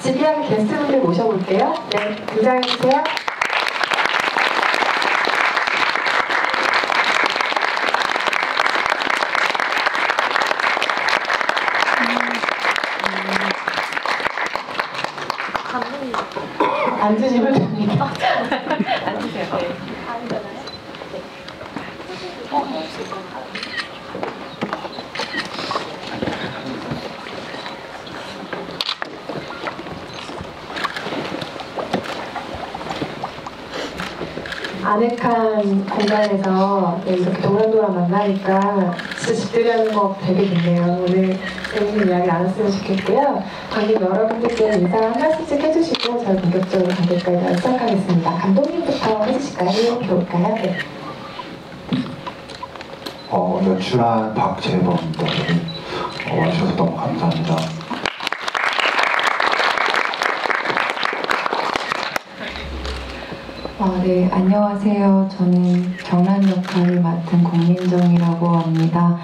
지비한 게스트분들 모셔볼게요. 네, 등장해주세요. 앉으시면 됩니다. 앉으세요. 네. 앉아요? 네. 아늑한 공간에서 이렇게 도란도란 만나니까 진짜 집들이하는 거 되게 좋네요. 오늘 재밌는 이야기 나눴으면 좋겠고요. 관객 여러분들께 인사 한 말씀씩 해주시고 저희 본격적으로 관객과의 시작하겠습니다. 감독님부터 해주실까요? 이렇게 올까요? 네. 연출한 박재범입니다. 와주셔서 너무 감사합니다. 네, 안녕하세요. 저는 경란 역할을 맡은 공민정이라고 합니다.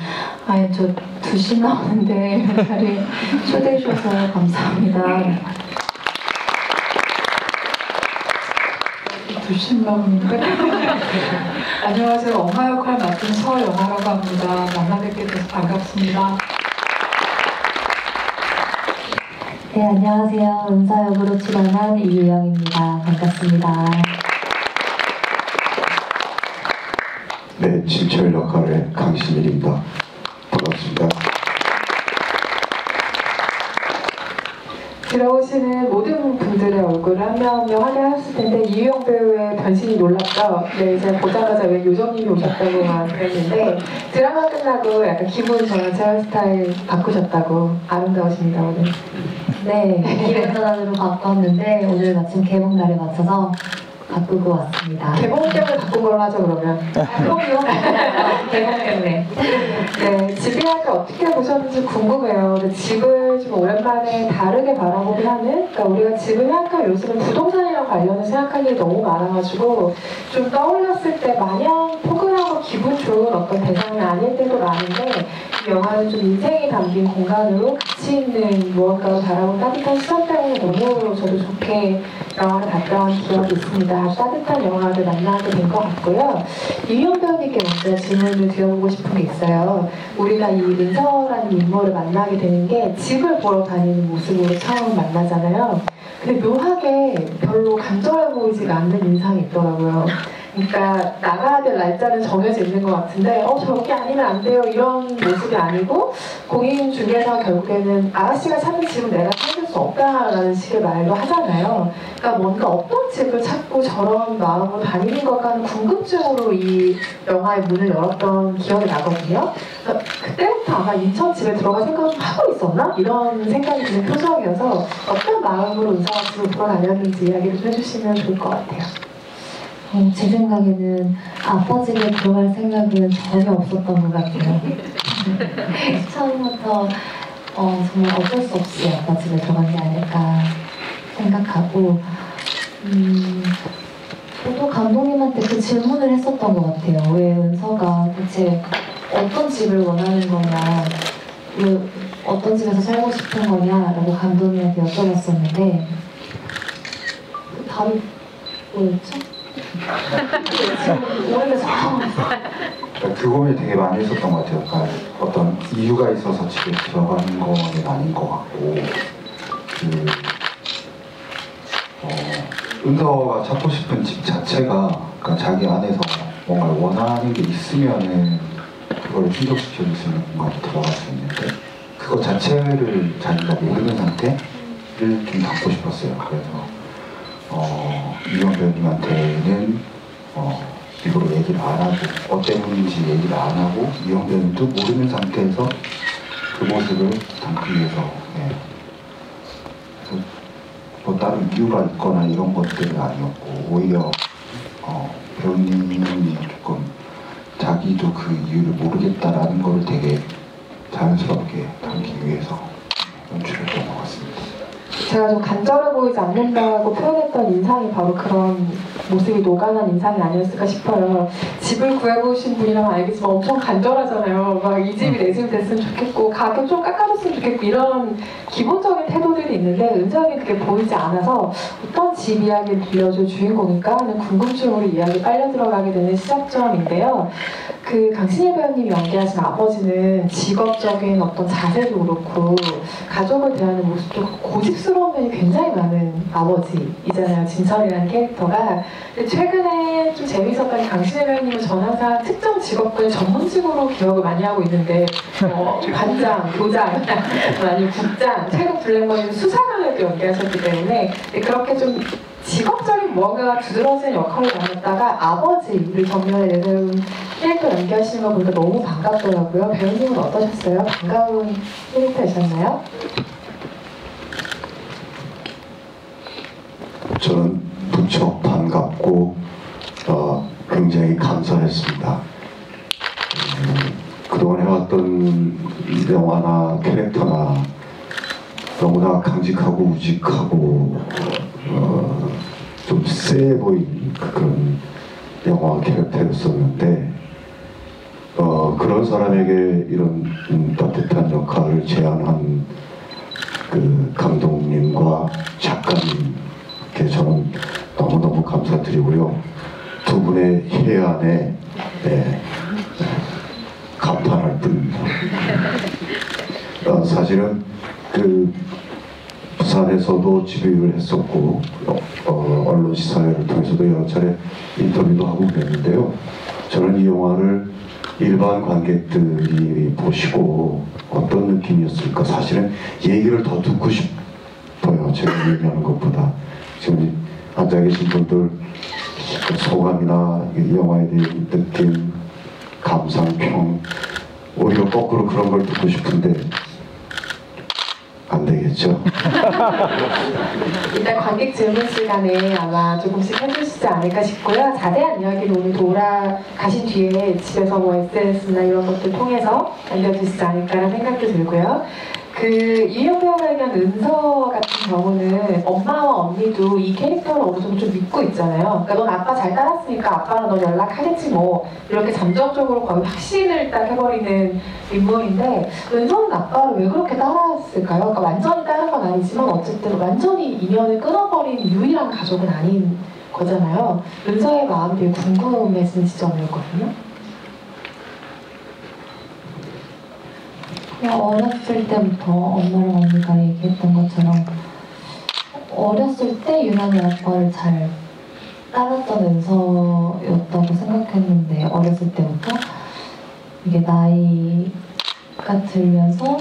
저 2시 나오는데 이런 자리에 초대해 주셔서 감사합니다. 2시 나오는데 안녕하세요. 엄마 역할 맡은 서영아라고 합니다. 만나 뵙게 돼서 반갑습니다. 네, 안녕하세요. 은사 역으로 출연한 이유영입니다. 반갑습니다. 네, 진철 역할의 강신일입니다. 반갑습니다. 들어오시는 모든 분들의 얼굴을 한 명 한 명 확인하셨을 텐데 이유영 배우의 변신이 놀랍죠? 네, 제가 보자마자 왜 요정님이 오셨다고 막 그랬는데 드라마 끝나고 약간 기분 전환 헤어스타일 바꾸셨다고. 아름다우십니다 오늘. 네, 기획 전환으로 바꿨는데 오늘 마침 개봉날에 맞춰서 바꾸고 왔습니다. 개봉 때문에 바꾼 걸로 하죠 그러면. 그럼요. 개봉 때문에. 네, 집이할 때 어떻게 보셨는지 궁금해요. 근데 집을 좀 오랜만에 다르게 바라보긴 하는, 그러니까 우리가 집을 생각하면 요즘은 부동산이랑 관련해서 생각할 일이 너무 많아가지고 좀 떠올렸을 때 마냥 포근하고 기분 좋은 어떤 대상이 아닐 때도 많은데 이 영화는 좀 인생이 담긴 공간으로 가치 있는 무언가를 바라본 따뜻한 시선 때문에 너무 저도 좋게 영화를 봤던 기억이 있습니다. 아주 따뜻한 영화를 만나게 된 것 같고요. 이유영 배우님께 먼저 질문을 드려보고 싶은 게 있어요. 우리가 이 은서라는 인물을 만나게 되는 게 집을 보러 다니는 모습으로 처음 만나잖아요. 근데 묘하게 별로 간절해 보이지가 않는 인상이 있더라고요. 그러니까 나가야 될 날짜는 정해져 있는 것 같은데 저기 아니면 안 돼요 이런 모습이 아니고 공인중개사 결국에는 아가씨가 찾는 집은 내가 찾을 수 없다라는 식의 말도 하잖아요. 그러니까 뭔가 어떤 집을 찾고 저런 마음으로 다니는 걸까 하는 궁금증으로 이 영화의 문을 열었던 기억이 나거든요. 그래서 그때부터 아마 인천 집에 들어갈 생각을 좀 하고 있었나? 이런 생각이 드는 표정이어서 어떤 마음으로 은사가 집을 보러 다녔는지 이야기를 좀 해주시면 좋을 것 같아요. 제 생각에는 아빠 집에 들어갈 생각은 전혀 없었던 것 같아요. 처음부터 정말 어쩔 수 없이 아빠 집에 들어간 게 아닐까 생각하고 저도 감독님한테 그 질문을 했었던 것 같아요. 왜 은서가 대체 어떤 집을 원하는 거냐, 왜 어떤 집에서 살고 싶은 거냐라고 감독님한테 여쭤봤었는데 답이 뭐였죠? 그 고민이 되게 많이 했었던 것 같아요. 그러니까 어떤 이유가 있어서 집에 들어가는 건 아닌 것 같고 은서가 찾고 싶은 집 자체가 그러니까 자기 안에서 뭔가 원하는 게 있으면은 그걸 충족시켜줄 수 있는 공간에 들어갈 수 있는데 그거 자체를 자기가 모르는 상태를 좀 담고 싶었어요. 그래서 이영 배우님한테는 일부러 얘기를 안 하고 때문인지 얘기를 안 하고 이영 배우님도 모르는 상태에서 그 모습을 담기 위해서 그래서 뭐 다른 이유가 있거나 이런 것들은 아니었고 오히려 배우님이 조금 자기도 그 이유를 모르겠다라는 걸 되게 자연스럽게 담기 위해서 연출했던 것 같습니다. 제가 좀 간절해 보이지 않는다고 표현했던 인상이 바로 그런 모습이 노가는 인상이 아니었을까 싶어요. 집을 구해보신 분이라면 알겠지만 엄청 간절하잖아요. 막 이 집이 내 집 됐으면 좋겠고 가격 좀 깎아줬으면 좋겠고 이런 기본적인 태도들이 있는데 은정이 그게 보이지 않아서 어떤 집 이야기를 들려줄 주인공일까 하는 궁금증으로 이야기 빨려 들어가게 되는 시작점인데요. 그 강신일 배우님이 연기하신 아버지는 직업적인 어떤 자세도 그렇고 가족을 대하는 모습도 고집스러운 면이 굉장히 많은 아버지이잖아요. 진철이라는 캐릭터가. 근데 최근에 좀 재미있었던 게 강신일 배우님은 전 항상 특정 직업군의 전문직으으로 기억을 많이 하고 있는데 관장, 교장, 아니면 국장, 태국 블랙머니 수사관을 또 연기하셨기 때문에 그렇게 좀 직업적인 무언가가 두드러진 역할을 맡았다가 아버지를 전면에 내세운 캐릭터 연기하시는 거 보니까 너무 반갑더라고요. 배우님은 어떠셨어요? 반가운 캐릭터이셨나요? 저는 무척 반갑고 굉장히 감사했습니다. 그동안 해왔던 영화나 캐릭터나 너무나 강직하고 우직하고 좀 세 보이는 그런 영화 캐릭터였었는데 그런 사람에게 이런 따뜻한 역할을 제안한 그 감독님과 작가님께 저는 너무너무 감사드리고요. 두 분의 해안에 감탄할 뿐입니다. 사실은 그 부산에서도 집유를 했었고 언론 시사회를 통해서도 여러 차례 인터뷰도 하고 그랬는데요. 저는 이 영화를 일반 관객들이 보시고 어떤 느낌이었을까 사실은 얘기를 더 듣고 싶어요. 제가 얘기하는 것보다. 지금 앉아 계신 분들 소감이나 이 영화에 대한 느낌, 감상평 오히려 거꾸로 그런 걸 듣고 싶은데 안 되겠죠? 일단 관객 질문 시간에 아마 조금씩 해주시지 않을까 싶고요. 자세한 이야기는 오늘 돌아가신 뒤에 집에서 뭐 SNS나 이런 것들 통해서 알려주시지 않을까라는 생각도 들고요. 그 이효영 배우가 얘기한 은서 같은 경우는 엄마와 언니도 이 캐릭터를 어느 정도 좀 믿고 있잖아요. 그러니까 넌 아빠 잘 따랐으니까 아빠랑 넌 연락하겠지 뭐 이렇게 잠정적으로 거의 확신을 딱 해버리는 인물인데 은서는 아빠를 왜 그렇게 따랐을까요? 그러니까 완전히 따른 건 아니지만 어쨌든 완전히 인연을 끊어버린 유일한 가족은 아닌 거잖아요. 은서의 마음이 되게 궁금해지는 지점이었거든요. 그냥 어렸을 때부터 엄마랑 언니가 얘기했던 것처럼 어렸을 때 유난히 아빠를 잘 따랐던 은서였다고 생각했는데 어렸을 때부터 이게 나이가 들면서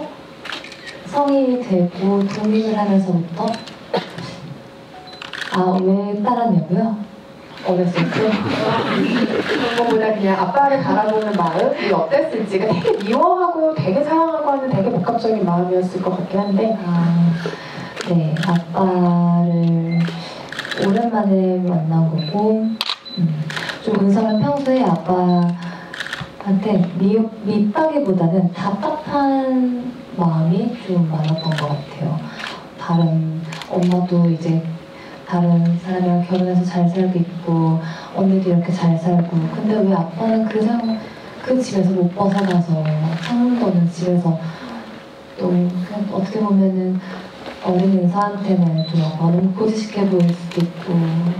성인이 되고 독립을 하면서부터 왜 따랐냐고요? 어렸을 때? 그런 것보다 그냥 아빠를 바라보는 마음이 어땠을지가 되게 미워하고 되게 사랑하고 하는 되게 복합적인 마음이었을 것 같긴 한데 네, 아빠를 오랜만에 만난 거고 좀 은서는 평소에 아빠한테 밉다기보다는 답답한 마음이 좀 많았던 것 같아요. 다른 엄마도 이제 다른 사람이랑 결혼해서 잘 살고 있고 언니도 이렇게 잘 살고 근데 왜 아빠는 그 집에서 못 벗어나서 상도는 집에서 또 어떻게 보면은 어린 은서한테는 좀 너무 고지식해 보일 수도 있고 좀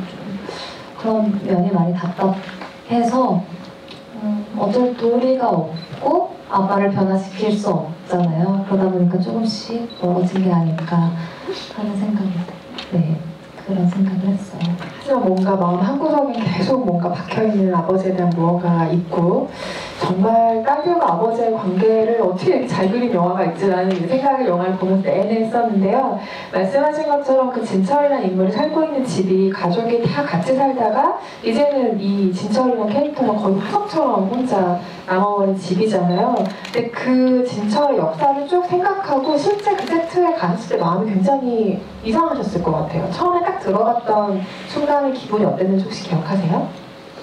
그런 면이 많이 답답해서 어쩔 도리가 없고 아빠를 변화시킬 수 없잖아요. 그러다 보니까 조금씩 멀어진 게 아닐까 하는 생각이 그런 생각을 했어요. 하지만 뭔가 마음 한구석엔 계속 뭔가 박혀있는 아버지에 대한 무언가가 있고 정말 딸들과 아버지의 관계를 어떻게 이렇게 잘 그린 영화가 있지라는 생각을 영화를 보면서 내내 했었는데요. 말씀하신 것처럼 그 진철이라는 인물이 살고 있는 집이 가족이 다 같이 살다가 이제는 이 진철이라는 캐릭터는 거의 화석처럼 혼자 남아버린 집이잖아요. 근데 그 진철의 역사를 쭉 생각하고 실제 그 세트에 갔을 때 마음이 굉장히 이상하셨을 것 같아요. 처음에 딱 들어갔던 순간의 기분이 어땠는지 혹시 기억하세요?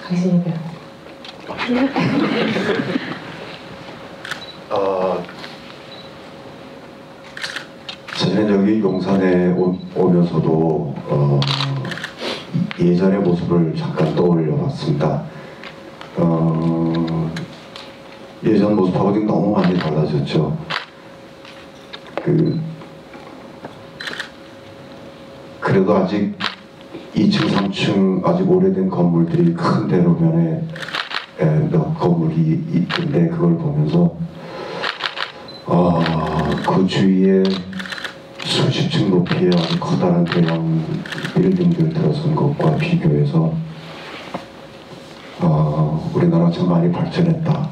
강신희 배우. 사실은 여기 용산에 오면서도 예전의 모습을 잠깐 떠올려 봤습니다. 예전 모습하고 지금 너무 많이 달라졌죠. 그래도 아직 2층, 3층 아직 오래된 건물들이 큰 대로변에 몇 건물이 있던데 그걸 보면서 그 주위에 수십 층 높이의 아주 커다란 대형 빌딩들 들어선 것과 비교해서 우리나라가 참 많이 발전했다,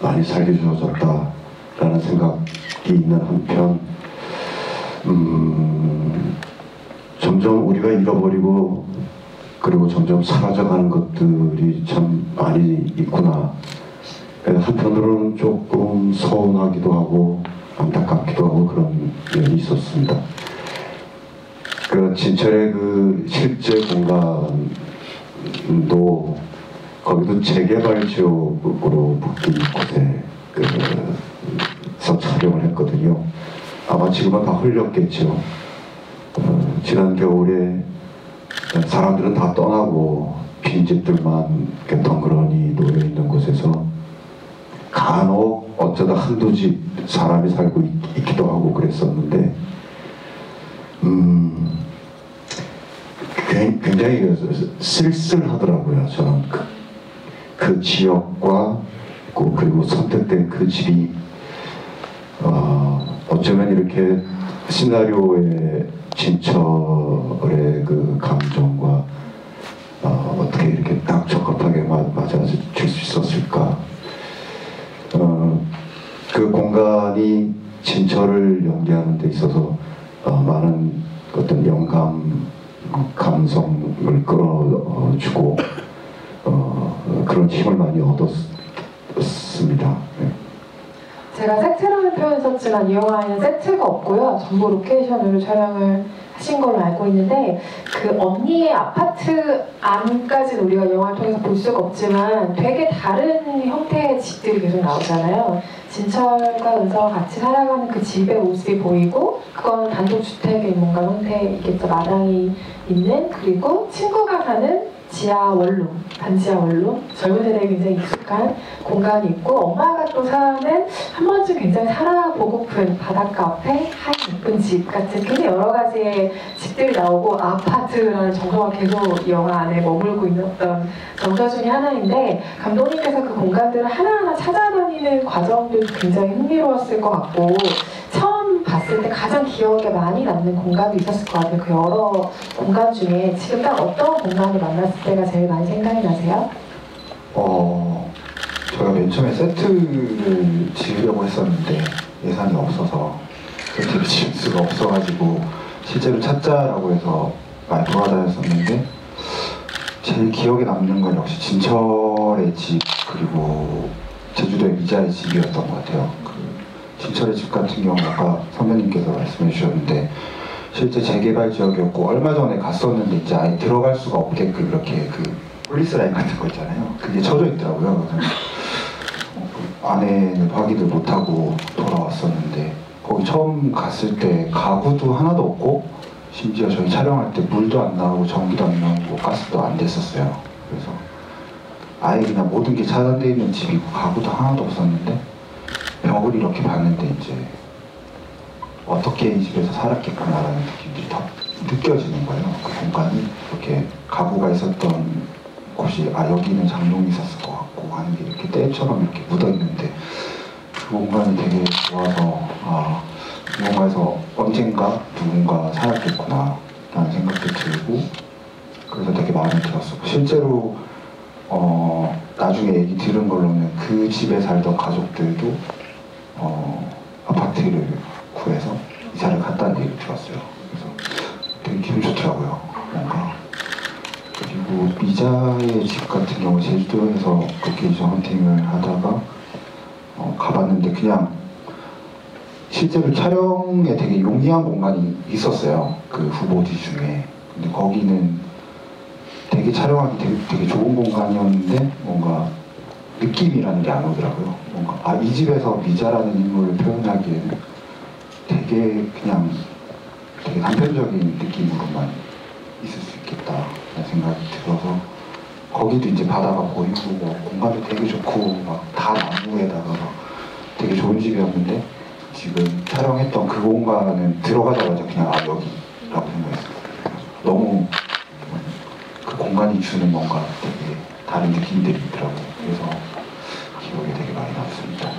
많이 살려줘졌다 라는 생각이 있는 한편 점점 우리가 잃어버리고 그리고 점점 사라져가는 것들이 참 많이 있구나. 한편으로는 조금 서운하기도 하고 안타깝기도 하고 그런 면이 있었습니다. 그 진철의 그 실제 공간도 거기도 재개발 지역으로 묶인 곳에서 촬영을 했거든요. 아마 지금은 다 흘렸겠죠. 지난 겨울에 사람들은 다 떠나고 빈집들만 이렇게 덩그러니 놓여있는 곳에서 간혹 어쩌다 한두 집 사람이 살고 있기도 하고 그랬었는데 굉장히 쓸쓸하더라고요. 저는 그 지역과 그리고 선택된 그 집이 어쩌면 이렇게 시나리오의 진철의 그 감정과 어떻게 이렇게 딱 적합하게 맞아줄 수 있었을까. 그 공간이 진철을 연기하는 데 있어서 많은 어떤 영감, 감성을 끌어주고 그런 힘을 많이 얻었습니다. 네. 제가 세트라는 표현을 썼지만 이 영화에는 세트가 없고요. 전부 로케이션으로 촬영을 하신 걸로 알고 있는데 그 언니의 아파트 안까지는 우리가 영화를 통해서 볼 수가 없지만 되게 다른 형태의 집들이 계속 나오잖아요. 진철과 은서가 같이 살아가는 그 집의 모습이 보이고 그거는 단독주택의 뭔가 형태이겠죠. 마당이 있는, 그리고 친구가 사는 지하 원룸, 반지하 원룸, 젊은 세대에 굉장히 익숙한 공간이 있고, 엄마가 또 사는 한 번쯤 굉장히 살아보고픈 바닷가 앞에 한 예쁜 집 같은 굉장히 여러 가지의 집들이 나오고, 아파트라는 정서가 계속 이 영화 안에 머물고 있는 어떤 정서 중에 하나인데, 감독님께서 그 공간들을 하나하나 찾아다니는 과정들도 굉장히 흥미로웠을 것 같고, 처음 봤을 때 가장 기억에 많이 남는 공간도 있었을 것 같아요. 그 여러 공간 중에 지금 딱 어떤 공간을 만났을 때가 제일 많이 생각이 나세요? 저희가 맨 처음에 세트를 지으려고 했었는데 예산이 없어서 세트를 지을 수가 없어가지고 실제로 찾자라고 해서 많이 돌아다녔었는데, 제일 기억에 남는 건 역시 진철의 집 그리고 제주도의 미자의 집이었던 것 같아요. 진철의 집 같은 경우는 아까 선배님께서 말씀해 주셨는데 실제 재개발 지역이었고, 얼마 전에 갔었는데 이제 아예 들어갈 수가 없게끔 이렇게 그 폴리스 라인 같은 거 있잖아요. 그게 쳐져 있더라고요. 그래서 안에는 확인을 못하고 돌아왔었는데, 거기 처음 갔을 때 가구도 하나도 없고, 심지어 저희 촬영할 때 물도 안 나오고 전기도 안 나오고 가스도 안 됐었어요. 그래서 아예 그냥 모든 게 차단되어 있는 집이고 가구도 하나도 없었는데, 벽을 이렇게 봤는데 이제 어떻게 이 집에서 살았겠구나라는 느낌들이 더 느껴지는 거예요. 그 공간이 이렇게 가구가 있었던 곳이 여기는 장롱이 있었을 것 같고 하는 게 이렇게 때처럼 이렇게 묻어 있는데, 그 공간이 되게 좋아서 이 공간에서 언젠가 누군가 살았겠구나 라는 생각도 들고, 그래서 되게 마음에 들었었고, 실제로 나중에 얘기 들은 걸로는 그 집에 살던 가족들도 아파트를 구해서 이사를 갔다는 얘기를 들었어요. 그래서 되게 기분 좋더라고요, 뭔가. 그리고 미자의 집 같은 경우 제주도에서 로케이션 헌팅을 하다가 가봤는데, 그냥 실제로 촬영에 되게 용이한 공간이 있었어요, 그 후보지 중에. 근데 거기는 되게 촬영하기 되게 좋은 공간이었는데 뭔가 느낌이라는 게 안 오더라고요. 뭔가 이 집에서 미자라는 인물을 표현하기에는 되게 그냥 되게 단편적인 느낌으로만 있을 수 있겠다 라는 생각이 들어서 거기도 이제 바다가 보이고 뭐 공간도 되게 좋고 막 다 나무에다가 막 되게 좋은 집이었는데 지금 촬영했던 그 공간은 들어가자마자 그냥 아 여기라고 생각했어요. 너무 그 공간이 주는 뭔가 되게 다른 느낌들이 있더라고요. 그래서 기억에 되게 많이 남습니다.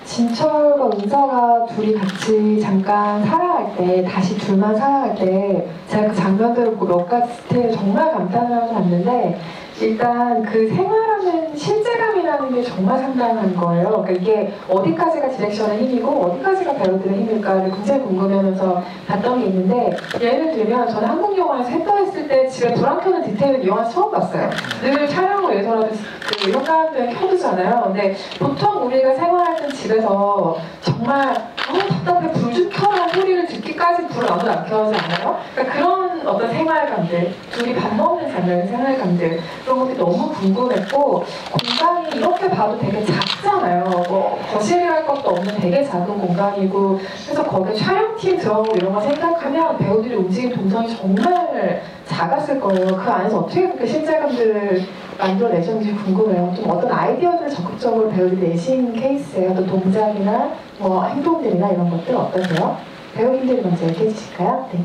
진철과 은서가 둘이 같이 잠깐 살아갈 때, 다시 둘만 살아갈 때 제가 그 장면들을 보고 몇 가지 스테이를 정말 감탄을 하면서 봤는데 일단 그 생활하는 실제감이라는 게 정말 상당한 거예요. 그러니까 이게 어디까지가 디렉션의 힘이고 어디까지가 배우들의 힘일까를 굉장히 궁금해하면서 봤던 게 있는데 예를 들면 저는 한국 영화에서 했더했을 때 집에 불 안 켜는 디테일을 이 영화에서 처음 봤어요. 늘 촬영을 위해서라도 그 현관에 켜두잖아요. 근데 보통 우리가 생활할 때 집에서 정말 답답해 불 좀 켜라는 소리를 듣기까지 불을 아무도 안 켜지 않아요? 그러니까 그런 어떤 생활감들, 둘이 밥 먹는 장면의 생활감들 그런 것들이 너무 궁금했고 공간이 이렇게 봐도 되게 작잖아요. 뭐 거실이랄 것도 없는 되게 작은 공간이고 그래서 거기에 촬영팀 들어오고 이런 거 생각하면 배우들이 움직임 동선이 정말 작았을 거예요. 그 안에서 어떻게 그렇게 실제감들을 만들어내셨는지 궁금해요. 좀 어떤 아이디어들을 적극적으로 배우들이 내신 케이스예요. 어떤 동작이나 뭐 행동들이나 이런 것들 어떠세요? 배우님들이 먼저 얘기해 주실까요? 네.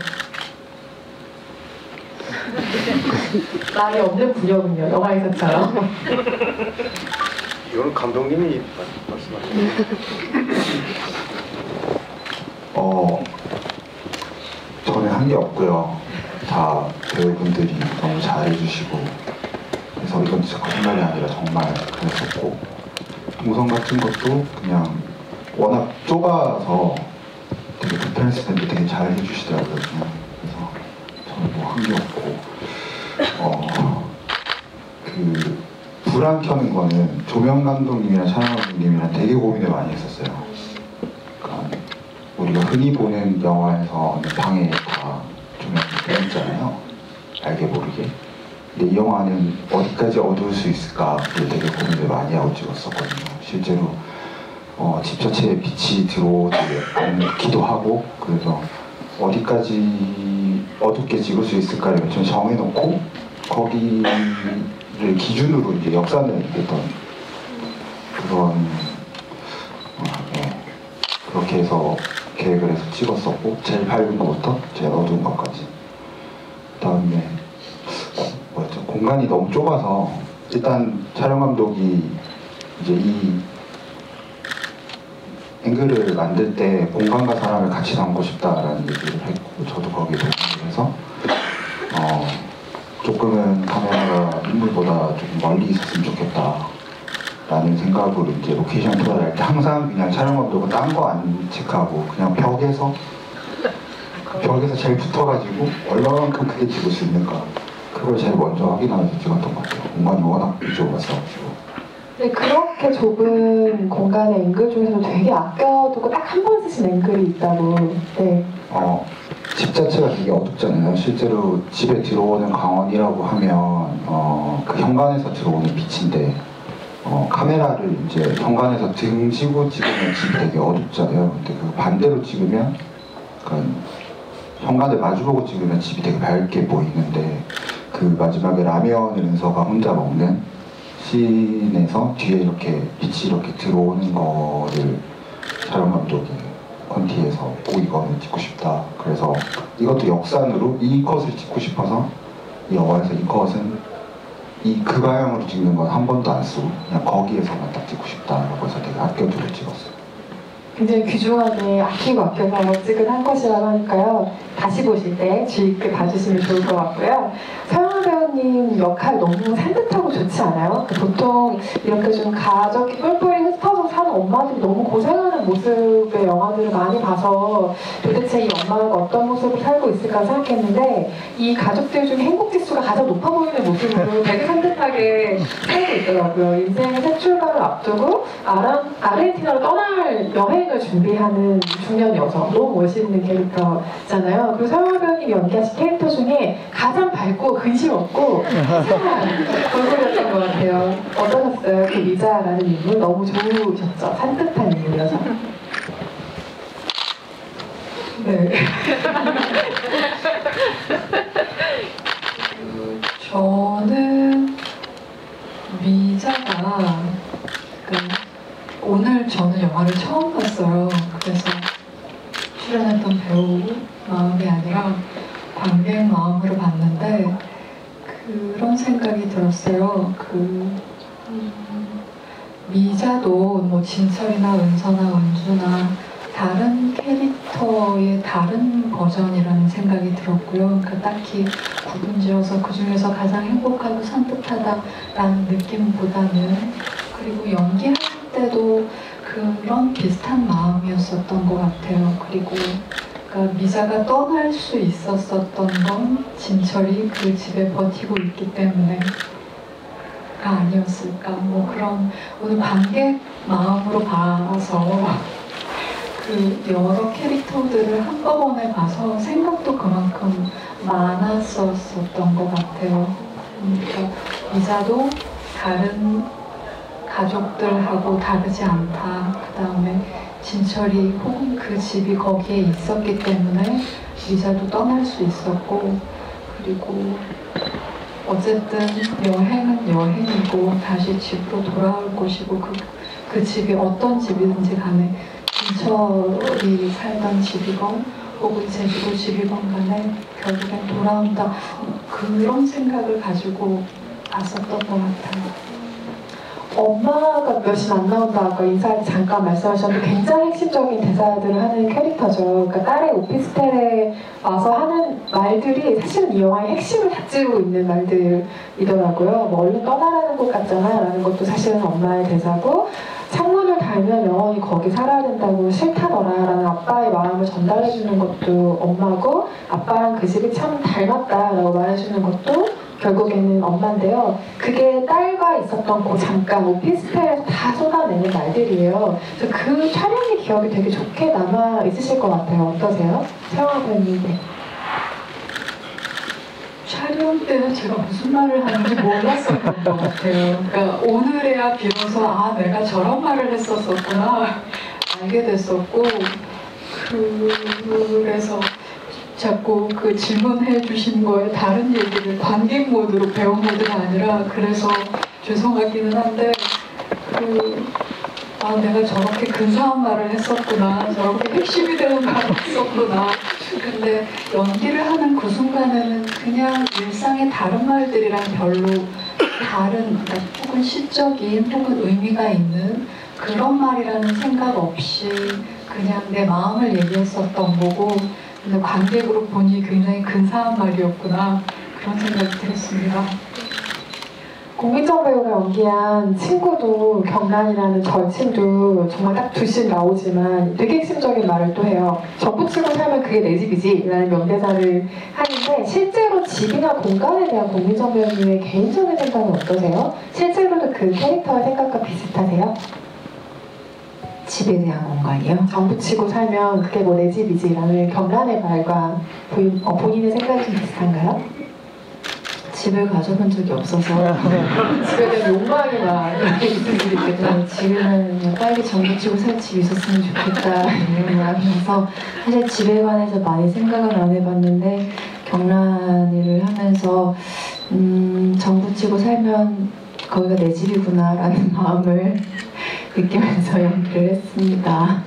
말이 없는 분야군요. 영화에서처럼. 이거는 감독님이 말씀하시는 저는 한 게 없고요. 다 배우분들이 너무 잘해주시고 그래서 이건 진짜 거짓말이 아니라 정말 그랬었고 동선 같은 것도 그냥 워낙 좁아서 되게 불편했을 텐데 되게 잘 해주시더라고요. 그냥. 그래서 저는 뭐 한 게 없고 불 안 켜는 거는 조명 감독님이랑 촬영 감독님이랑 되게 고민을 많이 했었어요. 그러니까 우리가 흔히 보는 영화에서 방에 다 조명이 켜있잖아요. 알게 모르게. 근데 이 영화는 어디까지 어두울 수 있을까를 되게 고민을 많이 하고 찍었었거든요. 실제로 집 자체에 빛이 들어오지 않기도 하고 그래서 어디까지 어둡게 찍을 수 있을까를 좀 정해놓고 거기를 기준으로 이제 역산을 했던 그런 그렇게 해서 계획을 해서 찍었었고 제일 밝은 것부터 제일 어두운 것까지 그 다음에 뭐였죠? 공간이 너무 좁아서 일단 촬영 감독이 이제 이 앵글을 만들 때 공간과 사람을 같이 담고 싶다라는 얘기를 했고 저도 거기에 동의를 해서 조금은 카메라가 인물보다 조금 멀리 있었으면 좋겠다 라는 생각으로 이제 로케이션 투어를 할 때 항상 그냥 촬영 감독은 딴 거 안 체크하고 그냥 벽에서 제일 붙어가지고 얼마만큼 크게 찍을 수 있는가 그걸 제일 먼저 확인하면서 찍었던 것 같아요. 공간이 워낙 좁았어가지고. 네, 그렇게 좁은 공간의 앵글 중에서도 되게 아껴두고 딱 한 번 쓰신 앵글이 있다고. 네. 집 자체가 되게 어둡잖아요. 실제로 집에 들어오는 광원이라고 하면 그 현관에서 들어오는 빛인데 카메라를 이제 현관에서 등지고 찍으면 집이 되게 어둡잖아요. 근데 그 반대로 찍으면 그러니까 현관을 마주보고 찍으면 집이 되게 밝게 보이는데 그 마지막에 라면을 은서가 혼자 먹는 씬에서 뒤에 이렇게 빛이 이렇게 들어오는 거를 촬영 감독이 컨티에서 꼭 이거는 찍고 싶다. 그래서 이것도 역산으로 이 컷을 찍고 싶어서 이 영화에서 이 컷은 그 방향으로 찍는 건 한 번도 안 쓰고 그냥 거기에서만 딱 찍고 싶다라고 해서 되게 아껴두고 찍었어요. 굉장히 귀중하게 아끼고 아껴서 찍은 한 컷이라고 하니까요. 다시 보실 때 주의 깊게 봐주시면 좋을 것 같고요. 서영아 배우님 역할 너무 산뜻하고 좋지 않아요? 보통 이렇게 좀 가족이 뿔뿔이 흩어져 사는 엄마들이 너무 고생하는 모습의 영화들을 많이 봐서 도대체 이 엄마가 어떤 모습을 살고 있을까 생각했는데 이 가족들 중에 행복지수가 가장 높아 보이는 모습으로 되게 산뜻하게 살고 있더라고요. 인생의 새 출발을 앞두고 아르헨티나로 떠날 여행을 준비하는 중년 여성, 너무 멋있는 캐릭터잖아요. 그리고 서영아 배우님이 연기하신 캐릭터 중에 가장 밝고 근심 없고 상한 얼굴이었던 것 같아요. 어떠셨어요? 그 미자라는 인물 너무 좋으셨죠? 산뜻한 인물이어서. 네. 관객 마음으로 봤는데 그런 생각이 들었어요. 미자도 뭐 진철이나 은서나 은주나 다른 캐릭터의 다른 버전이라는 생각이 들었고요. 그러니까 딱히 구분지어서 그 중에서 가장 행복하고 산뜻하다라는 느낌보다는, 그리고 연기할 때도 그런 비슷한 마음이었었던 것 같아요. 그리고 그러니까 미자가 떠날 수 있었었던 건 진철이 그 집에 버티고 있기 때문에가 아니었을까. 뭐 그런 오늘 관객 마음으로 봐서 그 여러 캐릭터들을 한꺼번에 봐서 생각도 그만큼 많았었던 것 같아요. 그러니까 미자도 다른 가족들하고 다르지 않다. 그 다음에 진철이 혹은 그 집이 거기에 있었기 때문에 미자도 떠날 수 있었고, 그리고 어쨌든 여행은 여행이고 다시 집으로 돌아올 곳이고 그 집이 어떤 집이든지 간에 진철이 살던 집이건 혹은 제주도 집이건 간에 결국엔 돌아온다. 그런 생각을 가지고 봤었던 것 같아요. 엄마가 몇이 안 나온다 아까 인사할 때 잠깐 말씀하셨는데 굉장히 핵심적인 대사들을 하는 캐릭터죠. 그러니까 딸의 오피스텔에 와서 하는 말들이 사실은 이 영화의 핵심을 다 찌르고 있는 말들이더라고요. 뭐 얼른 떠나라는 것 같잖아 라는 것도 사실은 엄마의 대사고, 창문을 달면 영원히 거기 살아야 된다고 싫다더라 라는 아빠의 마음을 전달해주는 것도 엄마고, 아빠랑 그 집이 참 닮았다 라고 말해주는 것도 결국에는 엄마인데요. 그게 딸과 있었던 그 잠깐 오피스텔에서 다 쏟아내는 말들이에요. 그래서 그 촬영의 기억이 되게 좋게 남아 있으실 것 같아요. 어떠세요? 세영아 배우님. 네. 촬영 때는 제가 무슨 말을 하는지 몰랐었던 것 같아요. 그러니까 오늘에야 비로소 아 내가 저런 말을 했었었구나 알게 됐었고, 그래서 자꾸 그 질문해 주신 거에 다른 얘기를 관객 모드로 배운 모드가 아니라, 그래서 죄송하기는 한데 아 내가 저렇게 근사한 말을 했었구나, 저렇게 핵심이 되는 말을 했었구나. 근데 연기를 하는 그 순간에는 그냥 일상의 다른 말들이랑 별로 다른, 그러니까 혹은 시적인 혹은 의미가 있는 그런 말이라는 생각 없이 그냥 내 마음을 얘기했었던 거고, 근데 관객으로 보니 굉장히 근사한 말이었구나 그런 생각이 들었습니다. 공민정 배우가 연기한 친구도, 경란이라는 절친도 정말 딱 두 씬 나오지만 되게 핵심적인 말을 또 해요. 정부치고 살면 그게 내 집이지 라는 명대사를 하는데, 실제로 집이나 공간에 대한 공민정 배우님의 개인적인 생각은 어떠세요? 실제로도 그 캐릭터의 생각과 비슷하세요? 집에 대한 공간이요? 정부치고 살면 그게 뭐 내 집이지 라는 경란의 말과 본인의 생각이 좀 비슷한가요? 집을 가져본 적이 없어서 집에 대한 욕망이 막 이렇게 있을 수 있겠다. 집에는 그냥 빨리 정부치고 살 집이 있었으면 좋겠다 이런 마음이어서 사실 집에 관해서 많이 생각을 안 해봤는데, 경란이를 하면서 정부치고 살면 거기가 내 집이구나 라는 마음을 느끼면서 연기를 했습니다.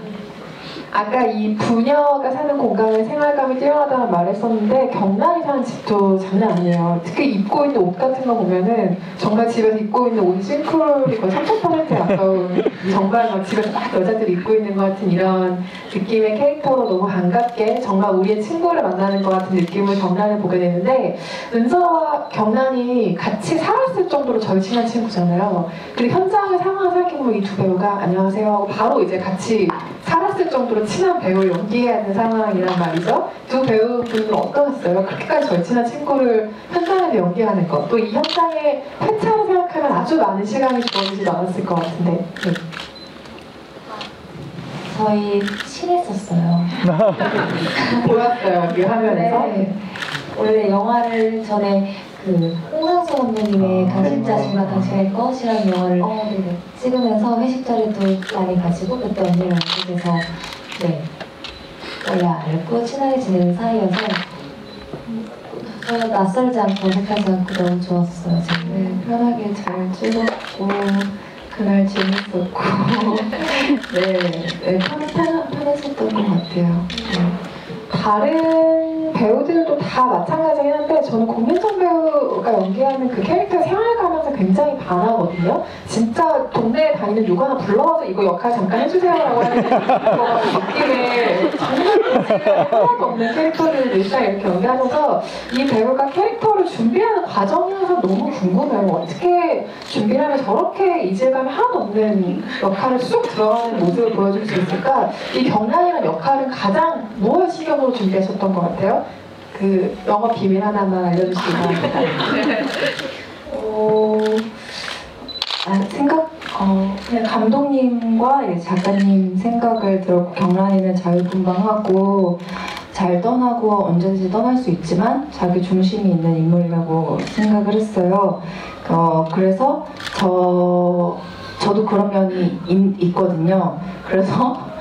아까 이 부녀가 사는 공간의 생활감이 뛰어나다는 말을 했었는데, 경란이 사는 집도 장난 아니에요. 특히 입고 있는 옷 같은 거 보면은 정말 집에서 입고 있는 옷이 싱크로율이 거의 30%에 가까운, 정말 막 집에서 막 여자들이 입고 있는 것 같은 이런 느낌의 캐릭터로 너무 반갑게 정말 우리의 친구를 만나는 것 같은 느낌을 경란을 보게 되는데, 은서와 경란이 같이 살았을 정도로 절친한 친구잖아요. 그리고 현장의 상황을 생각해보면 이 두 배우가 안녕하세요 하고 바로 이제 같이 살았을 정도로 친한 배우를 연기해야 하는 상황이란 말이죠. 두 배우분은 어떠셨어요? 그렇게까지 절친한 친구를 현장에서 연기하는 것, 또 이 현장의 회차를 생각하면 아주 많은 시간이 주어지지 않았을 것 같은데. 네. 저희 친했었어요. 보였어요, 이 화면에서. 네. 원래 영화를 전에 그 홍상수 감독님의 당신 자신과 당신의 것이라는 영화를 찍으면서 회식 자리도 많이 가지고 그때 언니를 알게 돼서 네 원래 알고 친하게 지내는 사이여서 전혀 낯설지 않고 어색하지 않고 너무 좋았어요. 네, 편하게 잘 찍었고 그날 재밌었고 네, 편했었던 것 같아요. 네. 다른 배우들도 다 마찬가지긴 한데 저는 공민정 배우가 연기하는 그 캐릭터의 생활감에서 굉장히 반하거든요. 진짜 동네에 다니는 누구 하나 불러와서 이거 역할 잠깐 해주세요라고 하는 느낌의 정말 하나도 없는 캐릭터를 일단 이렇게 연기하셔서 이 배우가 캐릭터를 준비하는 과정이 항상 너무 궁금해요. 어떻게 준비를 하면 저렇게 이질감이 하나도 없는 역할을 쑥 들어가는 모습을 보여줄 수 있을까? 이 경란이라는 역할은 가장 무엇을 신경으로 준비하셨던 것 같아요? 그 영어 비밀 하나만 알려주시기 바랍니다. 그냥 감독님과 이제 작가님 생각을 들었고 경란이는 자유분방하고 잘 떠나고 언제든지 떠날 수 있지만 자기 중심이 있는 인물이라고 생각을 했어요. 그래서 저도 그런 면이 있거든요. 그래서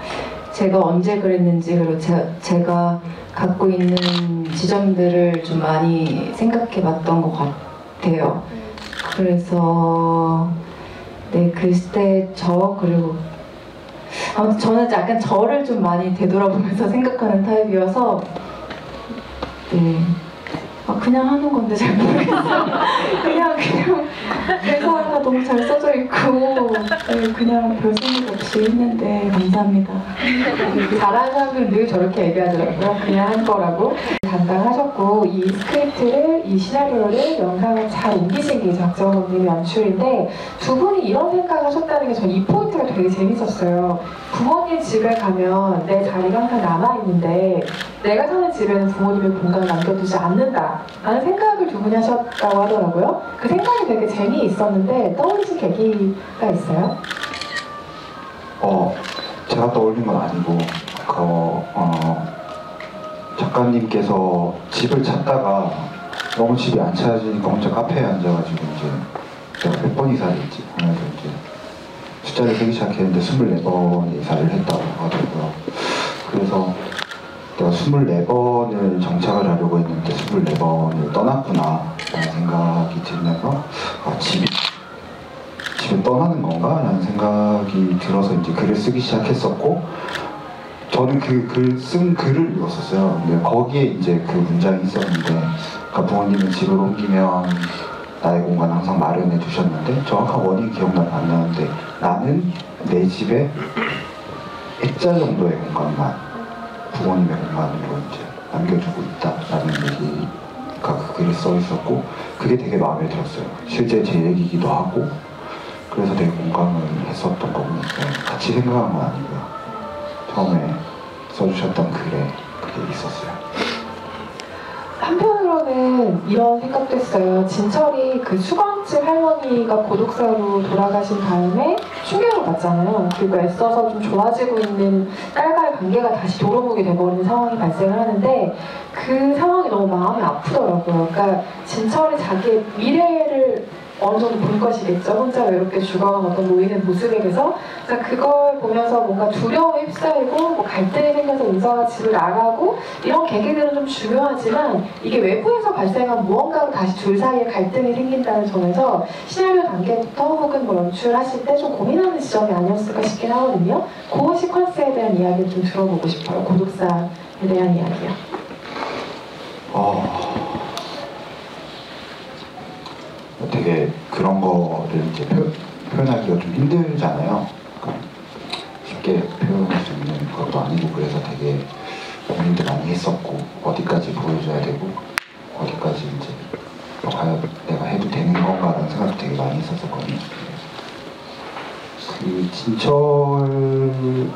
제가 언제 그랬는지 그리고 제가 갖고 있는 지점들을 좀 많이 생각해 봤던 것 같아요. 그래서 네, 그때 그리고 아무튼 저는 약간 저를 좀 많이 되돌아보면서 생각하는 타입이어서 네, 그냥 하는 건데 잘 모르겠어요. 그냥 대사가 너무 잘 써져 있고 네, 그냥 별 생각 없이 했는데 감사합니다. 잘하는 사람들은 늘 저렇게 얘기하더라고요. 그냥 한 거라고. 담당하셨고 이 스크립트를, 이 시나리오를 영상을 잘 옮기신 게 박정훈님의 연출인데 두 분이 이런 생각을 하셨다는 게 저는 이 포인트가 되게 재밌었어요. 부모님 집에 가면 내 자리가 항상 남아있는데 내가 사는 집에는 부모님의 공간을 남겨두지 않는다 라는 생각을 두 분이 하셨다고 하더라고요. 그 생각이 되게 재미있었는데 떠오르신 계기가 있어요? 제가 떠올린 건 아니고 작가님께서 집을 찾다가 너무 집이 안 찾아지니까 혼자 카페에 앉아가지고 이제 제가 몇 번 이사를 했지 하면서 이제 숫자를 세기 시작했는데 24번 이사를 했다고 하더라고요. 그래서 내가 24번을 정착을 하려고 했는데 24번을 떠났구나 라는 생각이 들면서 집을 떠나는 건가? 라는 생각이 들어서 이제 글을 쓰기 시작했었고 저는 그 쓴 글을 읽었었어요. 근데 거기에 이제 그 문장이 있었는데 그러니까 부모님은 집을 옮기면 나의 공간 항상 마련해 두셨는데 정확한 원인이 기억나면 안 나는데 나는 내 집에 액자 정도의 공간만 부모님의 공간으로 이제 남겨주고 있다라는 얘기가 그 글에 써 있었고 그게 되게 마음에 들었어요. 실제 제 얘기이기도 하고 그래서 되게 공감을 했었던 거고 같이 생각한 건 아니고요. 처음에 써주셨던 글에 그게 있었어요. 한편으로는 이런 생각도 했어요. 진철이 그 수건집 할머니가 고독사로 돌아가신 다음에 충격을 받잖아요. 그리고 애써서 좀 좋아지고 있는 딸과의 관계가 다시 도루묵이 돼버리는 상황이 발생을 하는데 그 상황이 너무 마음이 아프더라고요. 그러니까 진철이 자기의 미래를 어느 정도 본 것이겠죠. 혼자 외롭게 죽어간 어떤 노인의 모습에 대해서 그러니까 그걸 보면서 뭔가 두려움에 휩싸이고 뭐 갈등이 생겨서 은서가 집을 나가고 이런 계기들은 좀 중요하지만 이게 외부에서 발생한 무언가로 다시 둘 사이에 갈등이 생긴다는 점에서 시나리오 단계부터 혹은 뭐 연출하실 때 좀 고민하는 지점이 아니었을까 싶긴 하거든요. 그 시퀀스에 대한 이야기를 좀 들어보고 싶어요. 고독사에 대한 이야기요. 되게 그런 거를 이제 표현하기가 좀 힘들잖아요. 그러니까 쉽게 표현할 수 있는 것도 아니고 그래서 되게 고민도 많이 했었고 어디까지 보여줘야 되고 어디까지 이제 과연 내가 해도 되는 건가라는 생각도 되게 많이 했었거든요. 그 진철의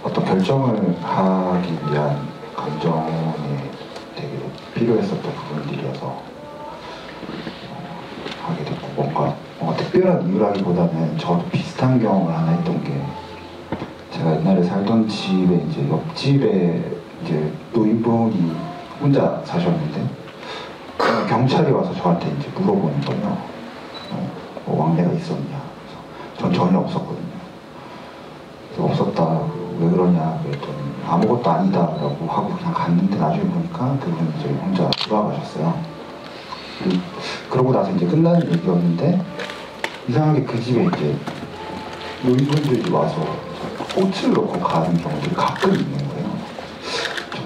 어떤 결정을 하기 위한 감정에 되게 필요했었던 부분들이어서 하게 됐고 뭔가 특별한 이유라기보다는 저도 비슷한 경험을 하나 했던 게 제가 옛날에 살던 집에 이제 옆집에 이제 노인분이 혼자 사셨는데 경찰이 와서 저한테 이제 물어보는 거예요. 뭐 왕래가 있었냐? 그래서 전 전혀 없었거든요. 그래서 없었다. 왜 그러냐 그랬더니 아무것도 아니다라고 하고 그냥 갔는데 나중에 보니까 그분은 이제 혼자 돌아가셨어요. 그러고 나서 이제 끝나는 얘기였는데 이상하게 그 집에 이제 노인분들이 와서 꽃을 넣고 가는 경우들이 가끔 있는 거예요.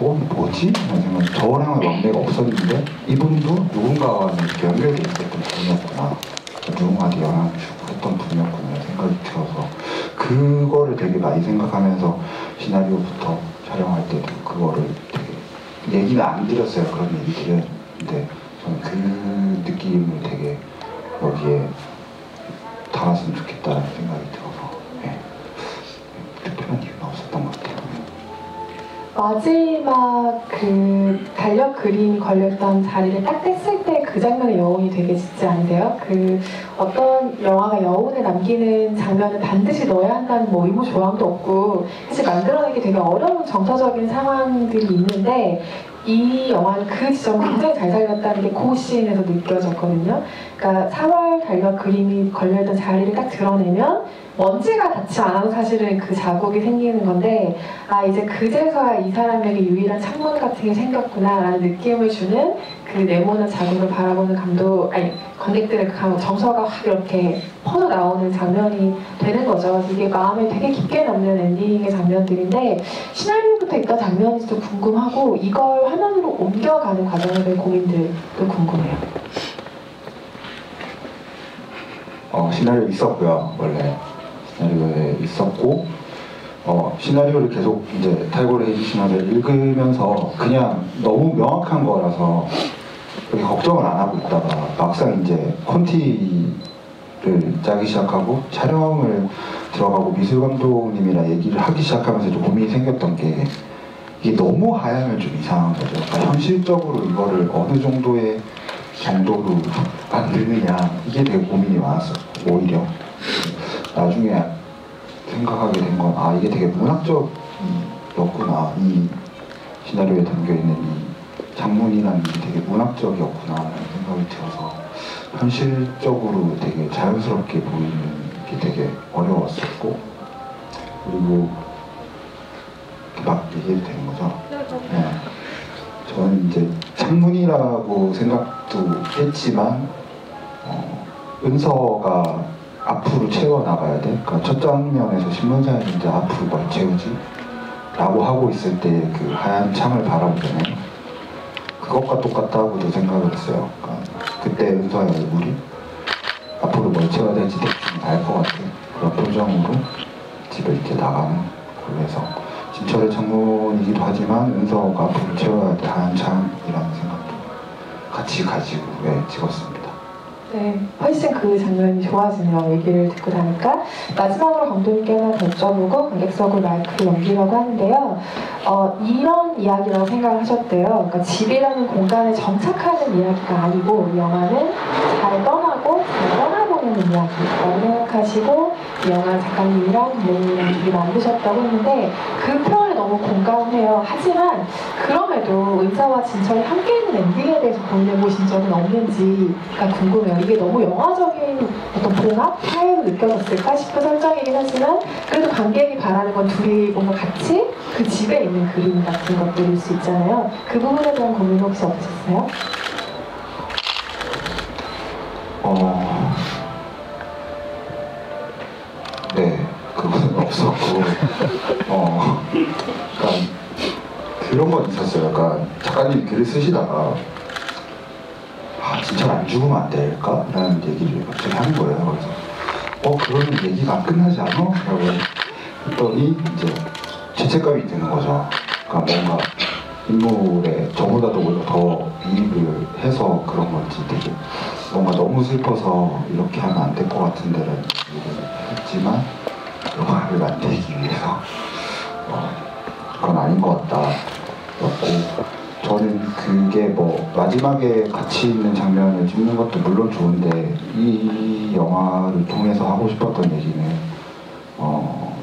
뭐지? 라는 생각이, 저랑은 왕래가 없었는데 이분도 누군가와는 이렇게 연결돼 있었던 분이었구나, 누군가한테 영향을 주고 했던 분이었구나 생각이 들어서 그거를 되게 많이 생각하면서 시나리오부터 촬영할 때도 그거를 되게 얘기는 안 드렸어요, 그런 얘기들은. 근데 저는 그 느낌을 되게 여기에 담았으면 좋겠다는 생각이 들어서 특별한 이유는 없었던 것 같아요. 마지막 그 달력 그림이 걸렸던 자리를 딱 뗐을 때 그 장면의 여운이 되게 짙지 않으세요? 그 어떤 영화가 여운을 남기는 장면을 반드시 넣어야 한다는 뭐 의무 조항도 없고 사실 만들어내기 되게 어려운 정서적인 상황들이 있는데 이 영화는 그 지점을 굉장히 잘 살렸다는 게 그 씬에서 느껴졌거든요. 그러니까 4월 달력 그림이 걸려있던 자리를 딱 드러내면 먼지가 닿지 않아도 사실은 그 자국이 생기는 건데 아 이제 그제서야 이 사람에게 유일한 창문 같은 게 생겼구나 라는 느낌을 주는 그 네모난 자국을 바라보는 관객들의 그 정서가 확 이렇게 퍼져나오는 장면이 되는 거죠. 그래서 이게 마음에 되게 깊게 남는 엔딩의 장면들인데 시나리오부터 있던 장면인지도 궁금하고 이걸 화면으로 옮겨가는 과정에 대한 고민들도 궁금해요. 시나리오 있었고요. 원래 시나리오에 있었고 시나리오를 계속 이제 탈고르 헤이지 시나리오를 읽으면서 그냥 너무 명확한 거라서 그렇게 걱정을 안 하고 있다가 막상 이제 콘티를 짜기 시작하고 촬영을 들어가고 미술 감독님이랑 얘기를 하기 시작하면서 좀 고민이 생겼던 게 이게 너무 하향을 좀 이상한 거죠. 그러니까 현실적으로 이거를 어느 정도로 만드느냐 이게 되게 고민이 많았어요. 오히려 나중에 생각하게 된 건 이게 되게 문학적이었구나, 이 시나리오에 담겨있는 이 장문이라는 게 되게 문학적이었구나 라는 생각이 들어서 현실적으로 되게 자연스럽게 보이는 게 되게 어려웠었고 그리고 막 얘기해도 되는 거죠? 네. 저는 이제 창문이라고 생각도 했지만 은서가 앞으로 채워나가야 돼. 그러니까 첫 장면에서 신문사에 이제 앞으로 뭘 채우지? 라고 하고 있을 때 그 하얀 창을 바라보잖아요. 그것과 똑같다고도 생각을 했어요. 그러니까 그때 은서의 얼굴이 앞으로 뭘 채워야 될지 대충 알 것 같은 그런 표정으로 집에 이렇게 나가는 그래서 진철의 창문이기도 하지만 은서가 앞으로 채워야 될 하얀 창이라는 생각도 같이 가지고 찍었습니다. 네, 훨씬 그 장면이 좋아지네요. 얘기를 듣고 나니까. 마지막으로 감독님께 하나 더 여쭤보고 관객석으로 마이크를 넘기려고 하는데요. 이런 이야기라고 생각을 하셨대요. 그러니까 집이라는 공간에 정착하는 이야기가 아니고 이 영화는 잘 떠나고 잘 떠나보내는 이야기라고 생각하시고 이 영화 작가님이랑 감독님이랑 둘이 만드셨다고 했는데 그 표현에 너무 공감해요. 하지만 그럼에도 은서와 진철이 함께 있는 엔딩에 대해서 고민해 보신 적은 없는지가 궁금해요. 이게 너무 영화적인 어떤 봉합? 타협을 느껴졌을까 싶은 설정이긴 하지만 그래도 관객이 바라는 건 둘이 뭔가 같이 그 집에 있는 그림 같은 것들일 수 있잖아요. 그 부분에 대한 고민 혹시 없으셨어요? 네, 그건 없었고 그러니까 그런 건 있었어요. 약간 작가님이 글을 쓰시다가 진짜 안 죽으면 안 될까? 라는 얘기를 갑자기 하는 거예요. 그래서 그러면 얘기가 안 끝나지 않아? 라고 했더니 이제 죄책감이 드는 거죠. 그러니까 뭔가 인물에 저보다도 오히려 더 이입을 해서 그런 건지 되게 뭔가 너무 슬퍼서 이렇게 하면 안 될 것 같은데 라는 얘기를 했지만 영화를 만들기 위해서 그건 아닌 것 같다. 그렇고 저는 그게 뭐 마지막에 같이 있는 장면을 찍는 것도 물론 좋은데 이 영화를 통해서 하고 싶었던 얘기는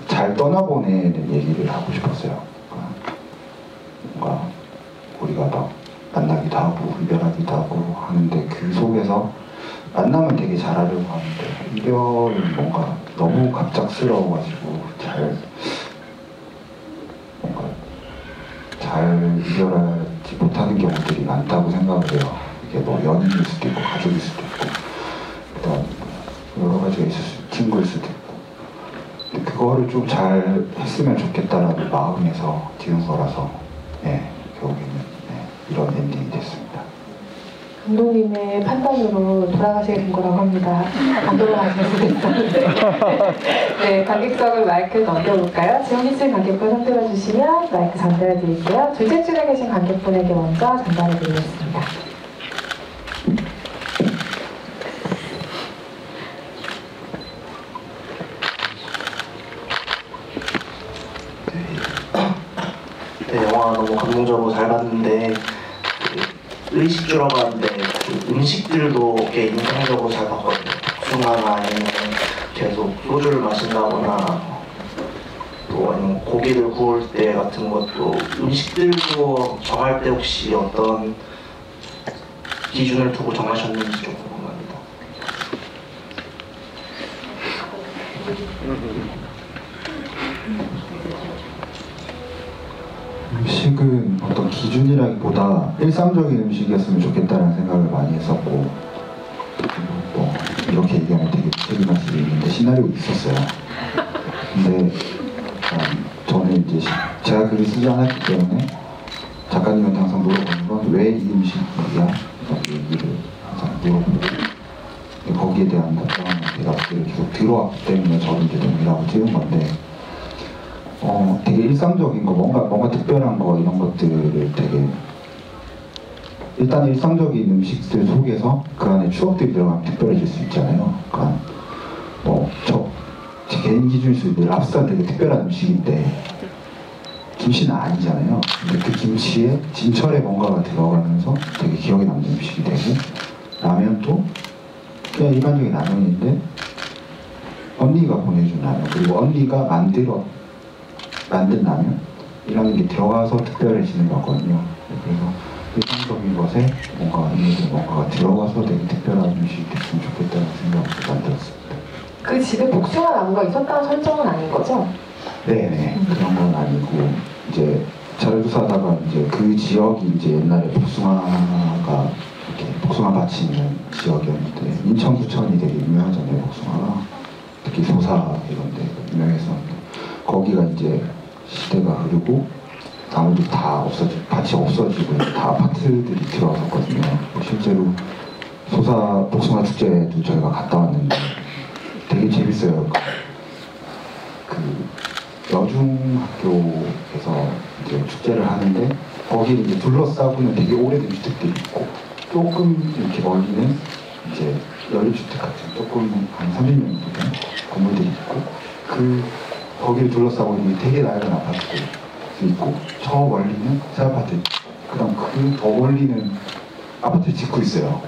잘 떠나보내는 얘기를 하고 싶었어요. 뭔가 우리가 막 만나기도 하고 이별하기도 하고 하는데 그 속에서 만나면 되게 잘하려고 하는데 이별은 뭔가 너무 갑작스러워가지고 잘 이별하지 못하는 경우들이 많다고 생각을 해요. 이게 뭐 연인일 수도 있고 가족일 수도 있고 그다음 여러 가지가 있을 수 있고 친구일 수도 있고 근데 그거를 좀 잘 했으면 좋겠다라는 마음에서 지은 거라서 이런 엔딩이 됐습니다. 감독님의 판단으로 돌아가시게 된 거라고 합니다. 안 돌아가실 수도 있었는데. 네, 관객석을 마이크 넘겨볼까요? 지원기실 관객분 손들어 주시면 마이크 전달해 드릴게요. 둘째 줄에 계신 관객분에게 먼저 전달해 드리겠습니다. 네, 영화 너무 감동적으로 잘 봤는데 의식주라고 하는데 그 음식들도 꽤 인상적으로 잘 봤거든요. 복숭아나 아니면 계속 소주를 마신다거나 또 아니면 고기를 구울 때 같은 것도 음식들도 정할 때 혹시 어떤 기준을 두고 정하셨는지 좀 궁금합니다. 음식은 어떤 기준이라기보다 일상적인 음식이었으면 좋겠다는 생각을 많이 했었고, 뭐 이렇게 얘기하면 되게 책임할 수도 있는데 시나리오 있었어요. 근데 저는 이제 제가 글을 쓰지 않았기 때문에 작가님한테 항상 물어보는 건 왜 이 음식이야? 얘기를 항상 물어보고 거기에 대한 답변 대답들을 계속 들어왔기 때문에 저도 이제 동일하고 찍은 건데, 되게 일상적인 거, 뭔가 특별한 거, 이런 것들을 되게, 일단 일상적인 음식들 속에서 그 안에 추억들이 들어가면 특별해질 수 있잖아요. 그러니까, 제 개인 기준일 수 있는데, 랍스타는 되게 특별한 음식인데, 김치는 아니잖아요. 근데 그 김치에 진철에 뭔가가 들어가면서 되게 기억에 남는 음식이 되고, 라면도 그냥 일반적인 라면인데, 언니가 보내준 라면, 그리고 언니가 만든 라면이라는 게 들어가서 특별해지는 거거든요. 그래서 일상적인 것에 뭔가가 들어가서 되게 특별한 음식이 됐으면 좋겠다는 생각을 만들었습니다. 그 집에 복숭아 나무가 있었다는 설정은 아닌 거죠? 네네, 그런 건 아니고, 이제 자료조사하다가 이제 그 지역이 이제 옛날에 복숭아가 이렇게 복숭아 밭이 있는 지역이었는데, 인천 부천이 되게 유명하잖아요, 복숭아가. 특히 소사 이런 데 유명했었는데, 거기가 이제 시대가 흐르고 나무들이 다 밭이 없어지고 다 아파트들이 들어왔었거든요. 실제로 소사 복숭아 축제도 저희가 갔다 왔는데 되게 재밌어요. 그 여중학교에서 이제 축제를 하는데 거기를 이제 둘러싸고는 되게 오래된 주택들이 있고, 조금 이렇게 멀리는 이제 연립주택 같은 조금 한 30명 정도 된 건물들이 있고, 거기를 둘러싸고 있는 되게 낡은 아파트도 있고, 저 멀리는 새 아파트, 그 다음 그 더 멀리는 아파트 짓고 있어요.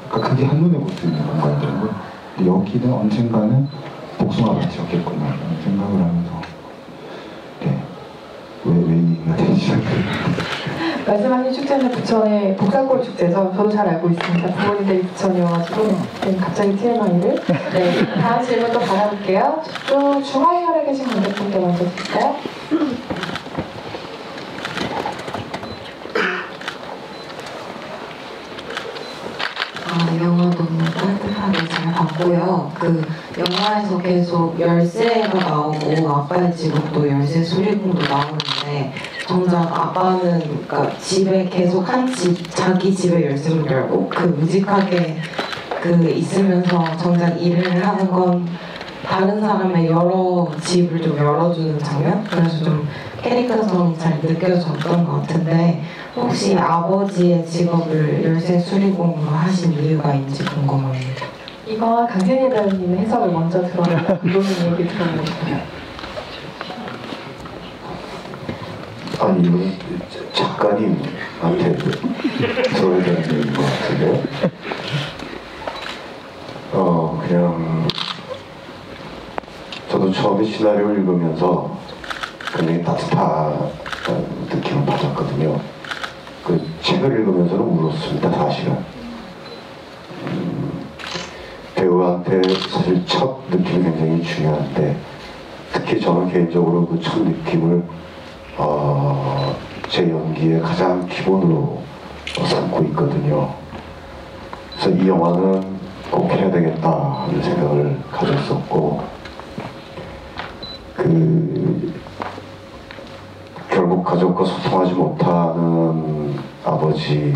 그러니까 그게 한눈에 볼 수 있는 공간이더라고요. 근데 여기는 언젠가는 복숭아 밭이었겠구나 라는 생각을 하면서, 네, 왜 얘기가 되지? 말씀하신 축제는 부천의 복사골 축제죠. 저도 잘 알고 있습니다. 부모님들이 부천이어가지고. 네, 갑자기 TMI를. 네, 다음 질문 또 받아볼게요. 좀 중앙혈에 계신 관객분께 먼저 드릴까요? 영화 너무 따뜻하게 잘 봤고요. 그 영화에서 계속 열쇠가 나오고 아빠의 집은 열쇠 수리공도 나오는데, 정작 아빠는 그러니까 집에 계속 자기 집의 열쇠를 열고 무직하게 있으면서 정작 일을 하는 건 다른 사람의 여러 집을 좀 열어주는 장면? 그래서 좀 캐릭터성이 잘 느껴졌던 것 같은데, 혹시 아버지의 직업을 열쇠 수리공으로 하신 이유가 있는지 궁금합니다. 이건 강진희 배우님의 해석을 먼저 들어보고 감독님 얘기 들어보고 싶어요. 아니, 이건 작가님한테 들어야 되는 얘기인 것 같은데요. 그냥 저도 처음에 시나리오를 읽으면서 굉장히 따뜻한 느낌을 받았거든요. 그 책을 읽으면서는 울었습니다, 사실은. 배우한테 사실 첫 느낌이 굉장히 중요한데, 특히 저는 개인적으로 그 첫 느낌을 제 연기의 가장 기본으로 삼고 있거든요. 그래서 이 영화는 꼭 해야 되겠다 하는 생각을 가졌었고, 결국 가족과 소통하지 못하는 아버지,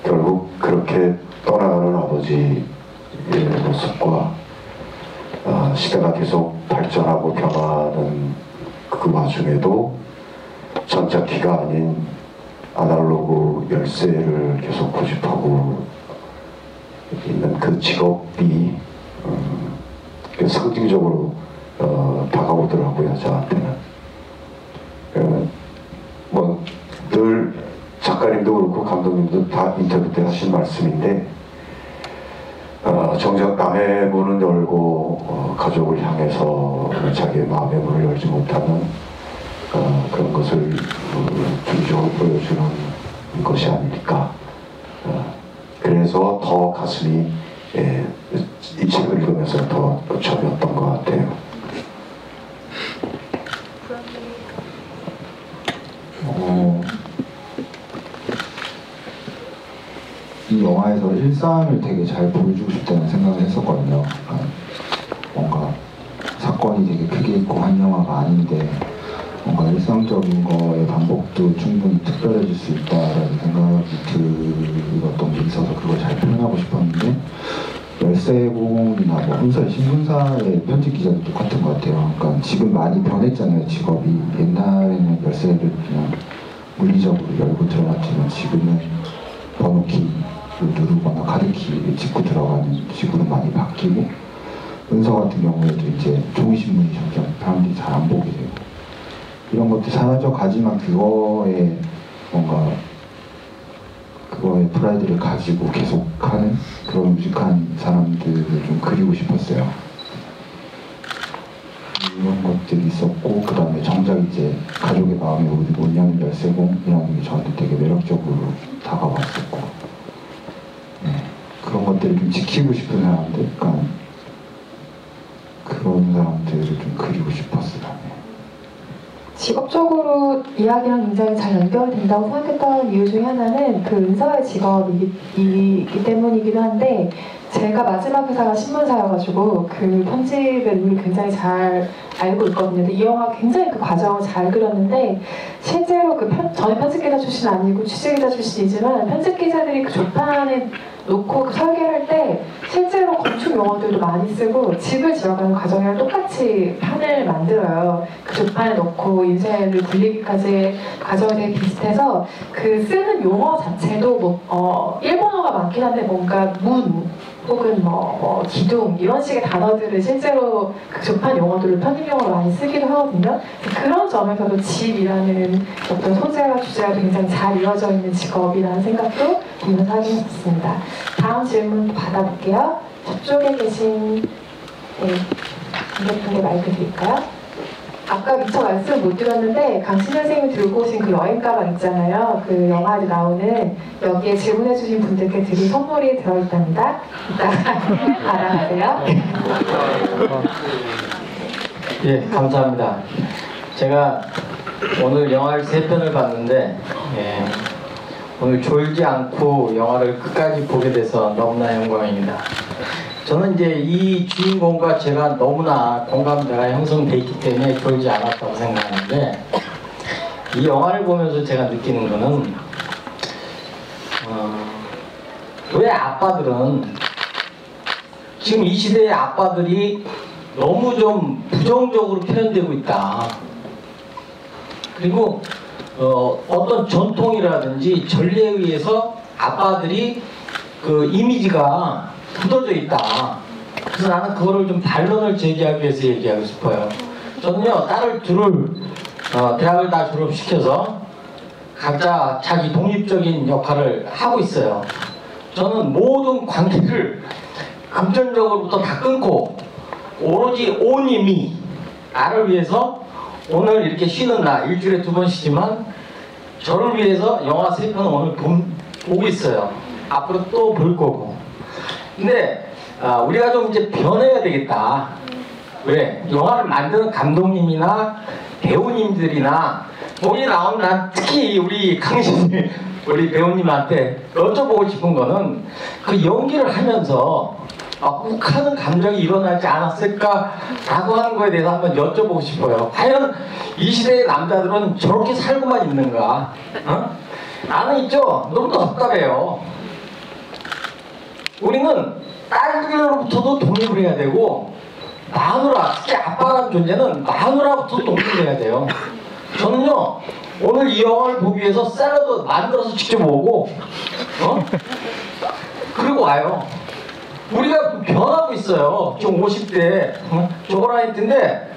결국 그렇게 떠나가는 아버지의 모습과 시대가 계속 발전하고 변화하는 그 와중에도 전자키가 아닌 아날로그 열쇠를 계속 고집하고 있는 그 직업이 상징적으로 다가오더라고요, 저한테는. 뭐 늘 작가님도 그렇고 감독님도 다 인터뷰 때 하신 말씀인데, 정작 남의 문은 열고 가족을 향해서 자기의 마음의 문을 열지 못하는 그런 것을 주기적으로 보여주는 것이 아닐까. 그래서 더 가슴이 이 책을 읽으면서 더 저렸던 것 같아요. 이 영화에서 일상을 되게 잘 보여주고 싶다는 생각을 했었거든요. 뭔가 사건이 되게 크게 있고 한 영화가 아닌데 뭔가 일상적인 거의 반복도 충분히 특별해질 수 있다라는 생각이 들었던 게 있어서 그걸 잘 표현하고 싶었는데, 열쇠공이나 뭐 혼설 신문사의 편집 기자도 똑같은 것 같아요. 그러니까 지금 많이 변했잖아요, 직업이. 옛날에는 열쇠를 그냥 물리적으로 열고 들어갔지만 지금은 번호키를 누르거나 카드키를 짚고 들어가는 식으로 많이 바뀌고, 문서 같은 경우에도 이제 종이신문이 점점 사람들이 잘 안 보게 되고, 이런 것들이 사라져 가지만 그거에 뭔가 그거의 프라이드를 가지고 계속하는 그런 뮤직한 사람들을 좀 그리고 싶었어요. 이런 것들이 있었고, 그 다음에 정작 이제 가족의 마음에 울리는 열쇠공이라는 게 저한테 되게 매력적으로 다가왔었고, 그런 것들을 좀 지키고 싶은 사람들, 그러니까 그런 사람들을 좀 그리고 싶었어요. 직업적으로 이야기랑 굉장히 잘 연결된다고 생각했던 이유 중에 하나는 그 은서의 직업이기 때문이기도 한데, 제가 마지막 회사가 신문사여가지고 그 편집의 룰을 굉장히 잘 알고 있거든요. 근데 이 영화 굉장히 그 과정을 잘 그렸는데, 실제로 저는 편집기자 출신 아니고 취재기자 출신이지만 편집기자들이 그 조판에 놓고 그 설계할 때 실제로 건축 용어들도 많이 쓰고 집을 지어가는 과정이랑 똑같이 판을 만들어요. 그 조판에 놓고 인쇄를 굴리기까지의 과정이 되게 비슷해서 그 쓰는 용어 자체도 뭐 일본어가 많긴 한데 뭔가 문 혹은 뭐 기둥 이런 식의 단어들을 실제로 그 조판 용어들을 편집 용어로 많이 쓰기도 하거든요. 그런 점에서도 집이라는 어떤 소재와 주제가 굉장히 잘 이어져 있는 직업이라는 생각도 보면서 하긴 했습니다. 다음 질문 받아볼게요. 저쪽에 계신 분께 마이크 드릴까요? 아까 미처 말씀 못 드렸는데 강신 선생님이 들고 오신 그 여행 가방 있잖아요. 그 영화에 나오는, 여기에 질문해주신 분들께 드릴 선물이 들어있답니다. 이따가 알아가세요. 예, 감사합니다. 제가 오늘 영화를 3편을 봤는데, 오늘 졸지 않고 영화를 끝까지 보게 돼서 너무나 영광입니다. 저는 이제 이 주인공과 제가 너무나 공감대가 형성돼 있기 때문에 졸지 않았다고 생각하는데, 이 영화를 보면서 제가 느끼는 거는 왜 아빠들은, 지금 이 시대의 아빠들이 너무 좀 부정적으로 표현되고 있다. 그리고 어떤 전통이라든지 전례에 의해서 아빠들이 그 이미지가 굳어져 있다. 그래서 나는 그거를 좀 반론을 제기하기 위해서 얘기하고 싶어요. 저는요, 딸을 둘을 대학을 다 졸업시켜서 각자 자기 독립적인 역할을 하고 있어요. 저는 모든 관계를 금전적으로부터 다 끊고 오로지 오님이 나를 위해서 오늘 이렇게 쉬는 날, 일주일에 2번 쉬지만 저를 위해서 영화 3편을 오늘 보고 있어요. 앞으로 또 볼 거고. 근데 우리가 좀 이제 변해야 되겠다. 왜? 영화를 만드는 감독님이나 배우님들이나 거기 나온, 난 특히 우리 강신님 우리 배우님한테 여쭤보고 싶은 거는, 그 연기를 하면서 욱하는 감정이 일어나지 않았을까라고 하는 거에 대해서 한번 여쭤보고 싶어요. 과연 이 시대의 남자들은 저렇게 살고만 있는가? 나는 있죠. 너무 답답해요. 우리는 딸들로부터도 독립을 해야 되고 마누라, 특히 아빠라는 존재는 마누라부터 독립을 해야 돼요. 저는요 오늘 이 영화를 보기 위해서 샐러드 만들어서 직접 오고 그리고 와요. 우리가 변하고 있어요. 지금 50대 조그라이트인데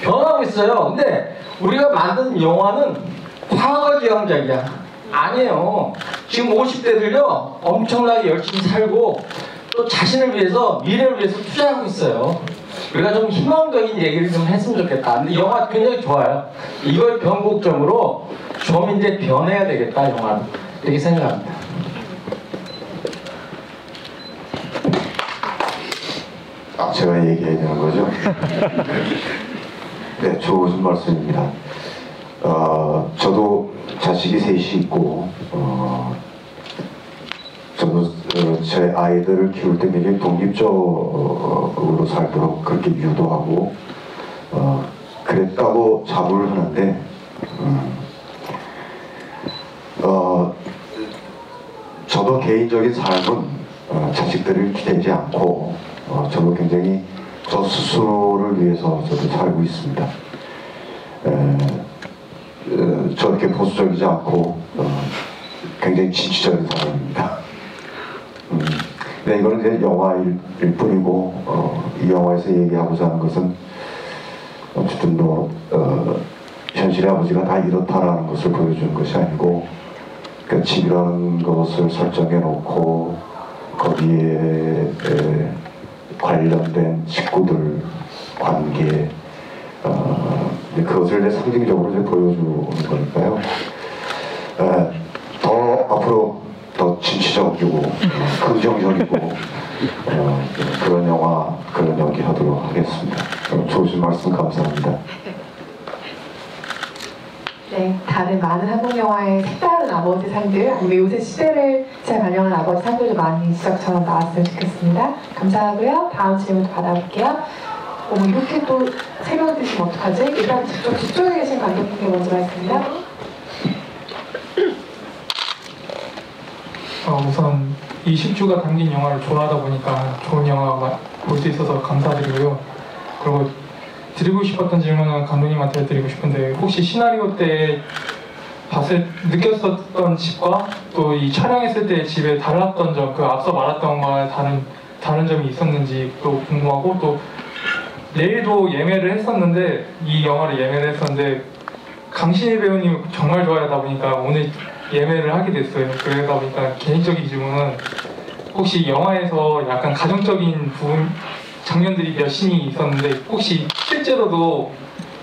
변하고 있어요. 근데 우리가 만든 영화는 과거지향적이야. 아니에요. 지금 50대들요 엄청나게 열심히 살고 또 자신을 위해서 미래를 위해서 투자하고 있어요. 우리가 좀 희망적인 얘기를 좀 했으면 좋겠다. 근데 영화 굉장히 좋아요. 이걸 변곡점으로 좀 이제 변해야 되겠다 영화는. 이렇게 생각합니다. 제가 얘기해야 되는 거죠? 네, 좋으신 말씀입니다. 저도 자식이 셋이 있고 저도 제 아이들을 키울 때 굉장히 독립적으로 살도록 그렇게 유도하고 그랬다고 자부를 하는데 저도 개인적인 삶은 자식들을 기대지 않고 저도 굉장히 저 스스로를 위해서 저도 살고 있습니다. 저렇게 보수적이지 않고 굉장히 진취적인 사람입니다. 네, 이거는 이제 영화일 뿐이고 이 영화에서 얘기하고자 하는 것은 어쨌든 현실의 아버지가 다 이렇다라는 것을 보여주는 것이 아니고 그 집이라는 것을 설정해 놓고 거기에 관련된 식구들 관계 그것을 이제 상징적으로 이제 보여주는 거니까요. 더 앞으로 더 진취적이고 긍정적이고 그런 영화 그런 연기 하도록 하겠습니다. 좋으신 말씀 감사합니다. 네, 다른 많은 한국 영화의 색다른 아버지 상들 아니면 요새 시대를 잘 반영한 아버지 상들도 많이 지적처럼 나왔으면 좋겠습니다. 감사하고요. 다음 질문 받아볼게요. 이렇게 또 세 명 드시면 어떡하지? 일단 뒤쪽에 계신 감독님께 먼저 말씀입니다. 우선 20주가 담긴 영화를 좋아하다 보니까 좋은 영화 볼 수 있어서 감사드리고요. 그리고 드리고 싶었던 질문은 감독님한테 드리고 싶은데 혹시 시나리오 때 느꼈었던 집과 또 이 촬영했을 때 집에 달랐던 점, 그 앞서 말했던 거와 다른 점이 있었는지 또 궁금하고 또 내일도 예매를 했었는데 이 영화를 예매를 했었는데 강신희 배우님 정말 좋아하다 보니까 오늘 예매를 하게 됐어요. 그러다 보니까 개인적인 질문은 혹시 영화에서 약간 가정적인 부분 장면들이 몇 씬이 있었는데 혹시 실제로도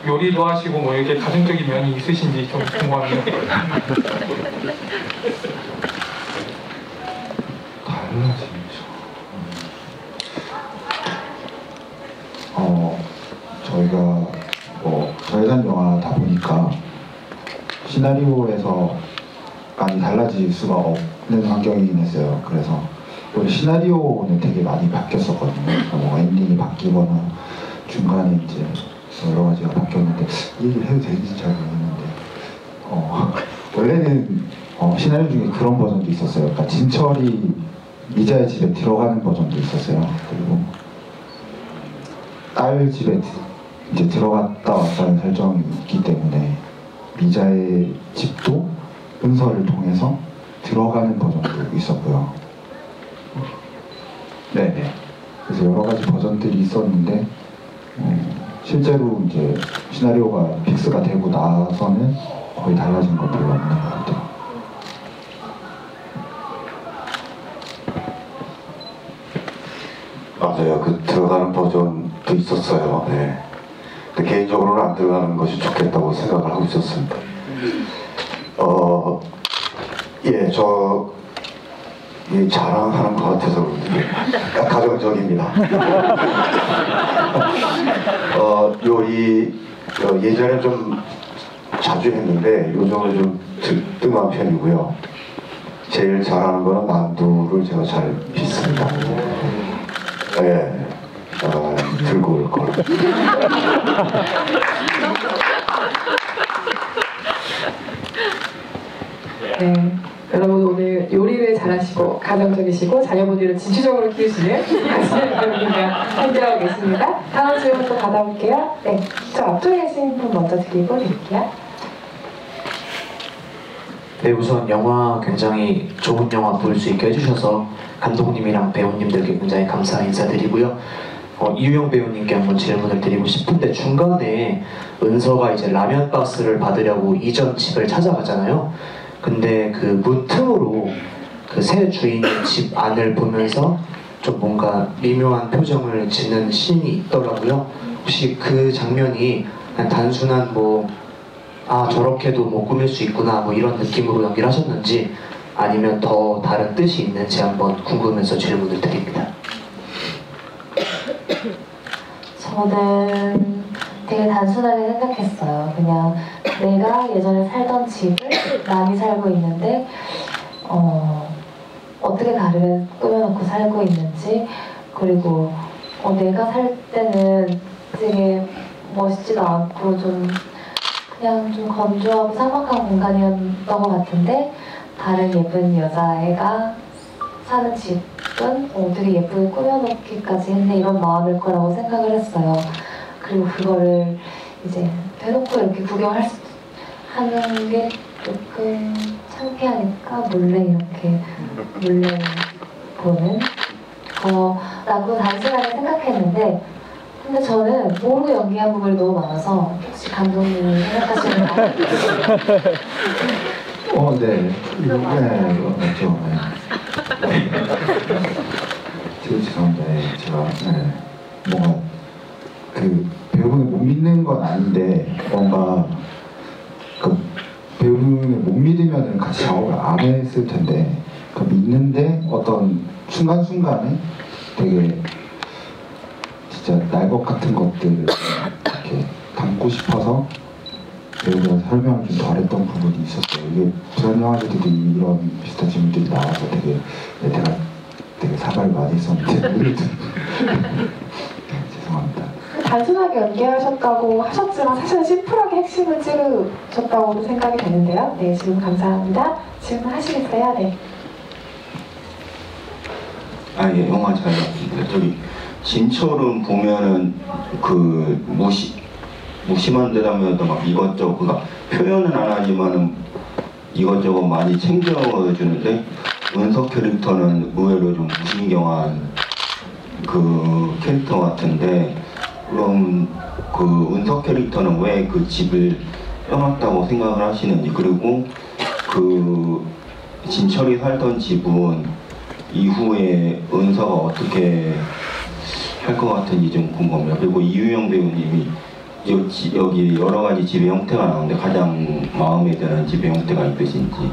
요리도 하시고 뭐 이렇게 가정적인 면이 있으신지 좀 궁금합니다. 저희가 저예산 영화다 보니까 시나리오에서 많이 달라질 수가 없는 환경이긴 했어요. 그래서 우리 시나리오는 되게 많이 바뀌었었거든요. 뭔가 엔딩이 바뀌거나 중간에 이제 여러 가지가 바뀌었는데 이 얘기를 해도 되는지 잘 모르겠는데 원래는 시나리오 중에 그런 버전도 있었어요. 그러니까 진철이 미자의 집에 들어가는 버전도 있었어요. 그리고 딸 집에 이제 들어갔다 왔다는 설정이 있기 때문에 미자의 집도 은서를 통해서 들어가는 버전도 있었고요. 네네. 그래서 여러 가지 버전들이 있었는데 실제로 이제 시나리오가 픽스가 되고 나서는 거의 달라진 건 별로 없는 것 같아요. 맞아요. 그 들어가는 버전도 있었어요. 네. 근데 개인적으로는 안 들어가는 것이 좋겠다고 생각을 하고 있었습니다. 예, 이 자랑하는 것 같아서 그런데 가정적입니다. 요리 예전에 좀 자주 했는데 요즘은 좀 뜸한 편이고요. 제일 잘하는 거는 만두를 제가 잘 빚습니다. 예, 들고 올 걸. 네. 여러분 오늘 요리를 잘하시고 가정적이시고 자녀분들을 진취적으로 키우시는 박신혜 배우님과 함께하고 계십니다. 다음 질문 또 받아볼게요. 네, 저 앞쪽에 계신 분 먼저 드릴게요. 네, 우선 영화 굉장히 좋은 영화 볼 수 있게 해주셔서 감독님이랑 배우님들께 굉장히 감사 인사드리고요. 이유영 배우님께 한번 질문을 드리고 싶은데, 중간에 은서가 이제 라면 박스를 받으려고 이전 집을 찾아가잖아요. 근데 그 문 틈으로 그 새 주인의 집 안을 보면서 좀 뭔가 미묘한 표정을 짓는 씬이 있더라고요. 혹시 그 장면이 그냥 단순한 저렇게도 꾸밀 수 있구나 이런 느낌으로 연기를 하셨는지, 아니면 더 다른 뜻이 있는지 한번 궁금해서 질문을 드립니다. 저는 되게 단순하게 생각했어요. 그냥 내가 예전에 살던 집을 남이 살고 있는데 어떻게 다르게 꾸며놓고 살고 있는지, 그리고 내가 살 때는 되게 멋있지도 않고 그냥 좀 건조하고 삭막한 공간이었던 것 같은데, 다른 예쁜 여자애가 사는 집은 되게 예쁘게 꾸며놓기까지 했네, 이런 마음일 거라고 생각을 했어요. 그리고 그거를 이제 대놓고 이렇게 구경하는 게 조금 창피하니까 몰래 보는 거라고 단순하게 생각했는데, 근데 저는 모르고 연기한 부분이 너무 많아서 혹시 감독님이 생각하시는 거? 네. 맞죠. 죄송합니다. 제가 뭔가 그 배우분을 못 믿는 건 아닌데, 뭔가 그 배우분을 못 믿으면 같이 작업을 안 했을 텐데, 그 믿는데 어떤 순간순간에 되게 진짜 날것 같은 것들을 이렇게 담고 싶어서 배우가 설명을 좀 덜했던 부분이 있었어요. 이게 부산 영화제들도 이런 비슷한 질문들이 나와서 내가 되게 사과를 많이 했었는데 죄송합니다. 단순하게 연기하셨다고 하셨지만 사실은 심플하게 핵심을 찌르셨다고도 생각이 되는데요. 네, 질문 감사합니다. 질문하시겠어요? 네. 예, 영화 잘 봤습니다. 저기 진철은 보면은 그 무심한 듯하면서 막 이것저것, 그러니까 표현은 안 하지만은 이것저것 많이 챙겨주는데, 은서 캐릭터는 의외로 좀 무신경한 그 캐릭터 같은데, 그럼 그 은서 캐릭터는 왜 그 집을 떠났다고 생각을 하시는지, 그리고 그 진철이 살던 집은 이후에 은서가 어떻게 할 것 같은지 좀 궁금합니다. 그리고 이유영 배우님이 여기 여러 가지 집의 형태가 나오는데 가장 마음에 드는 집의 형태가 있으신지.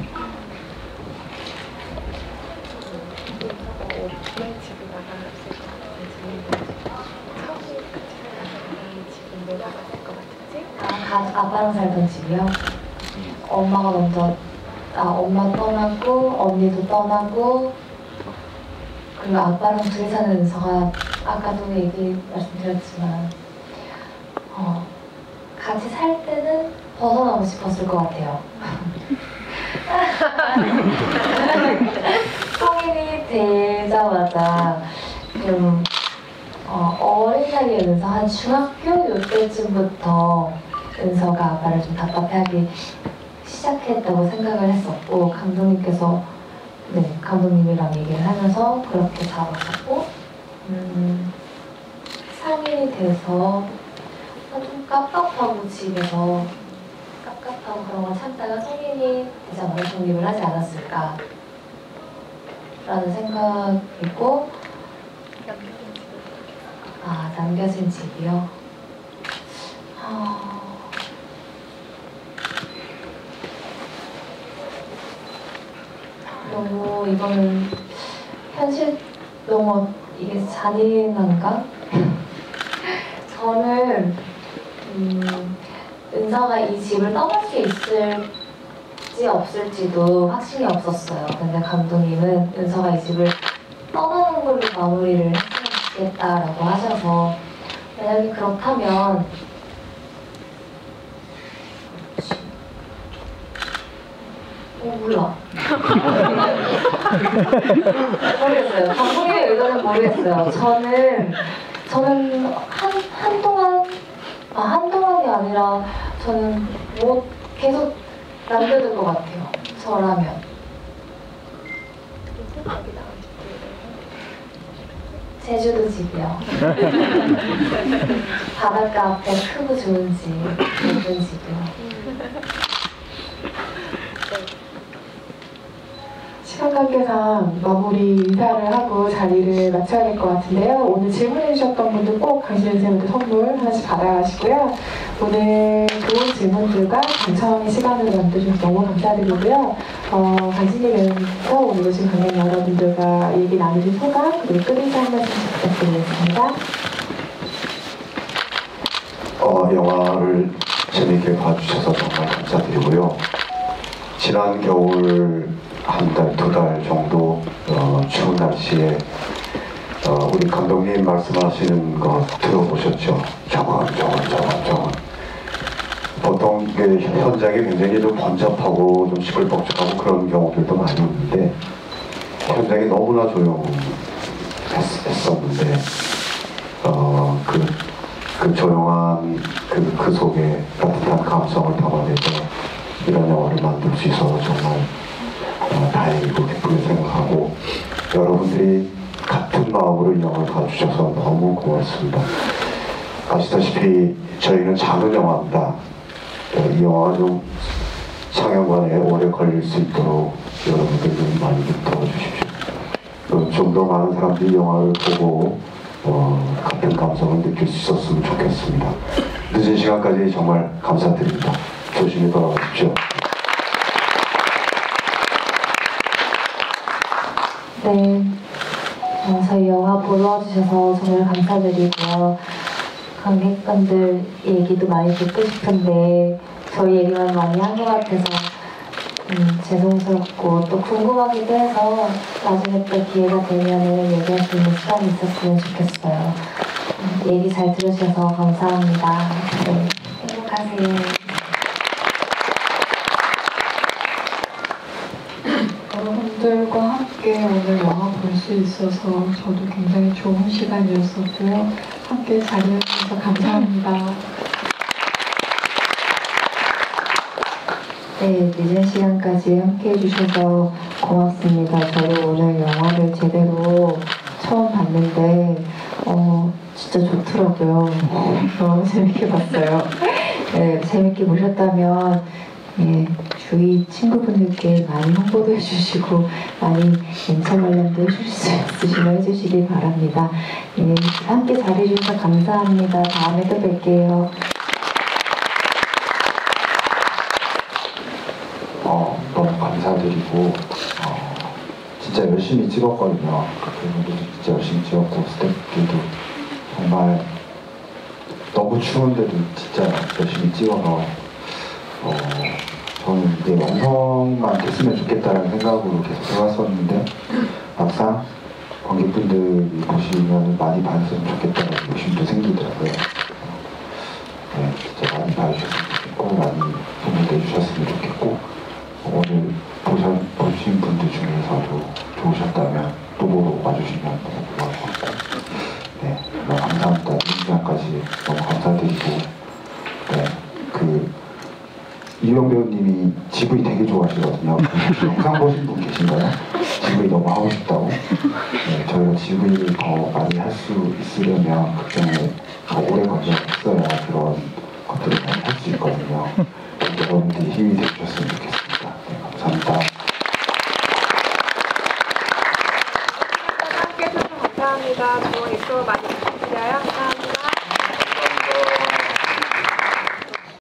아빠랑 살던 집이요? 엄마가 먼저 엄마 떠나고 언니도 떠나고, 그리고 아빠랑 둘이 사는 은서가 아까도 말씀드렸지만 같이 살 때는 벗어나고 싶었을 것 같아요. 성인이 되자마자 좀 어린 나이에 은서 한 중학교 요때쯤부터 은서가 아빠를 좀 답답해하기 시작했다고 생각을 했었고, 감독님이랑 얘기를 하면서 그렇게 잡았었고, 상인이 돼서 좀 깝깝하고 집에서 깝깝하고 그런 걸 참다가 성인이 되자마자 독립을 하지 않았을까 라는 생각이고, 남겨진 집이요? 너무 이거는 현실, 너무 이게 잔인한가? 저는 은서가 이 집을 떠날 수 있을지 없을지도 확신이 없었어요. 근데 감독님은 은서가 이 집을 떠나는 걸로 마무리를 했으면 좋겠다라고 하셔서, 만약에 그렇다면 몰라. 모르겠어요. 감독의 의도는 모르겠어요. 저는 한동안이 아니라 저는 뭐 계속 남겨둘 것 같아요. 저라면. 제주도 집이요. 바닷가 앞에 크고 좋은 집, 예쁜 집이요. 시간 관계상 마무리 인사를 하고 자리를 마쳐야 될 것 같은데요. 오늘 질문해 주셨던 분들 꼭 강신현 선생님한테 선물 하나씩 받아가시고요. 오늘 좋은 질문들과 당첨의 시간을 만들어주셔서 너무 감사드리고요. 강신현 배우님부터 오늘 오신 관객 여러분들과 얘기 나누신 소감 그리고 끝인사 한 말씀 부탁드리겠습니다. 영화를 재미있게 봐주셔서 정말 감사드리고요. 지난 겨울 한 달, 두 달 정도 추운 날씨에 우리 감독님 말씀하시는 거 들어보셨죠? 저건. 보통 현장이 굉장히 좀 번잡하고 좀 시끌벅적하고 그런 경우들도 많이 있는데 현장이 너무나 조용했었는데 그 조용한 그 속에 따뜻한 감성을 담아내서 이런 영화를 만들 수 있어서 정말 다행이고 기쁘게 생각하고 여러분들이 같은 마음으로 이 영화를 봐주셔서 너무 고맙습니다. 아시다시피 저희는 작은 영화입니다. 이 영화가 좀 상영관에 오래 걸릴 수 있도록 여러분들 좀 많이 좀 도와주십시오. 좀 더 많은 사람들이 영화를 보고 같은 감성을 느낄 수 있었으면 좋겠습니다. 늦은 시간까지 정말 감사드립니다. 조심히 돌아가십시오. 네, 저희 영화 보러 와주셔서 정말 감사드리고요. 관객분들 얘기도 많이 듣고 싶은데 저희 얘기만 많이 한 것 같아서 죄송스럽고 또 궁금하기도 해서 나중에 또 기회가 되면 얘기할 수 있는 시간이 있었으면 좋겠어요. 얘기 잘 들으셔서 감사합니다. 네, 행복하세요. 여러분들과 함께 오늘 영화 볼 수 있어서 저도 굉장히 좋은 시간이었었고요. 함께 자리해 주셔서 감사합니다. 네, 늦은 시간까지 함께 해주셔서 고맙습니다. 저도 오늘 영화를 제대로 처음 봤는데 진짜 좋더라고요. 너무 재밌게 봤어요. 네, 재밌게 보셨다면 주위 친구분들께 많이 홍보도 해주시고 많이 인차 관련도 해줄 수 있으시면 해주시기 바랍니다. 함께 잘해주셔서 감사합니다. 다음에 또 뵐게요. 너무 감사드리고 진짜 열심히 찍었거든요. 그분들도 진짜 열심히 찍었고 스태프들도 정말 너무 추운데도 진짜 열심히 찍어서 저는 이제 완성만 됐으면 좋겠다는 생각으로 계속 해왔었는데 막상 관객분들이 보시면 많이 봐주셨으면 좋겠다는 욕심도 생기더라고요. 네, 진짜 많이 봐주셨으면 좋겠고 많이 도움을 내주셨으면 좋겠고 오늘 보신 분들 중에서도 좋으셨다면 또 보러 와주시면 너무 고마울 것 같고 네, 너무 감사합니다. 이 시간까지 너무 감사드리고 이유영 배우님이 GV 되게 좋아하시거든요. 영상 보신 분 계신가요? GV 너무 하고 싶다고. 네, 저희가 GV를 더 많이 할 수 있으려면 극장에 더 오래 걸려있어야 그런 것들을 많이 할 수 있거든요. 여러분들이 힘이 되주셨으면 좋겠습니다. 네, 감사합니다. 함께 해주셔서 감사합니다. 좋은 입소 많이 부탁드려요. 감사합니다.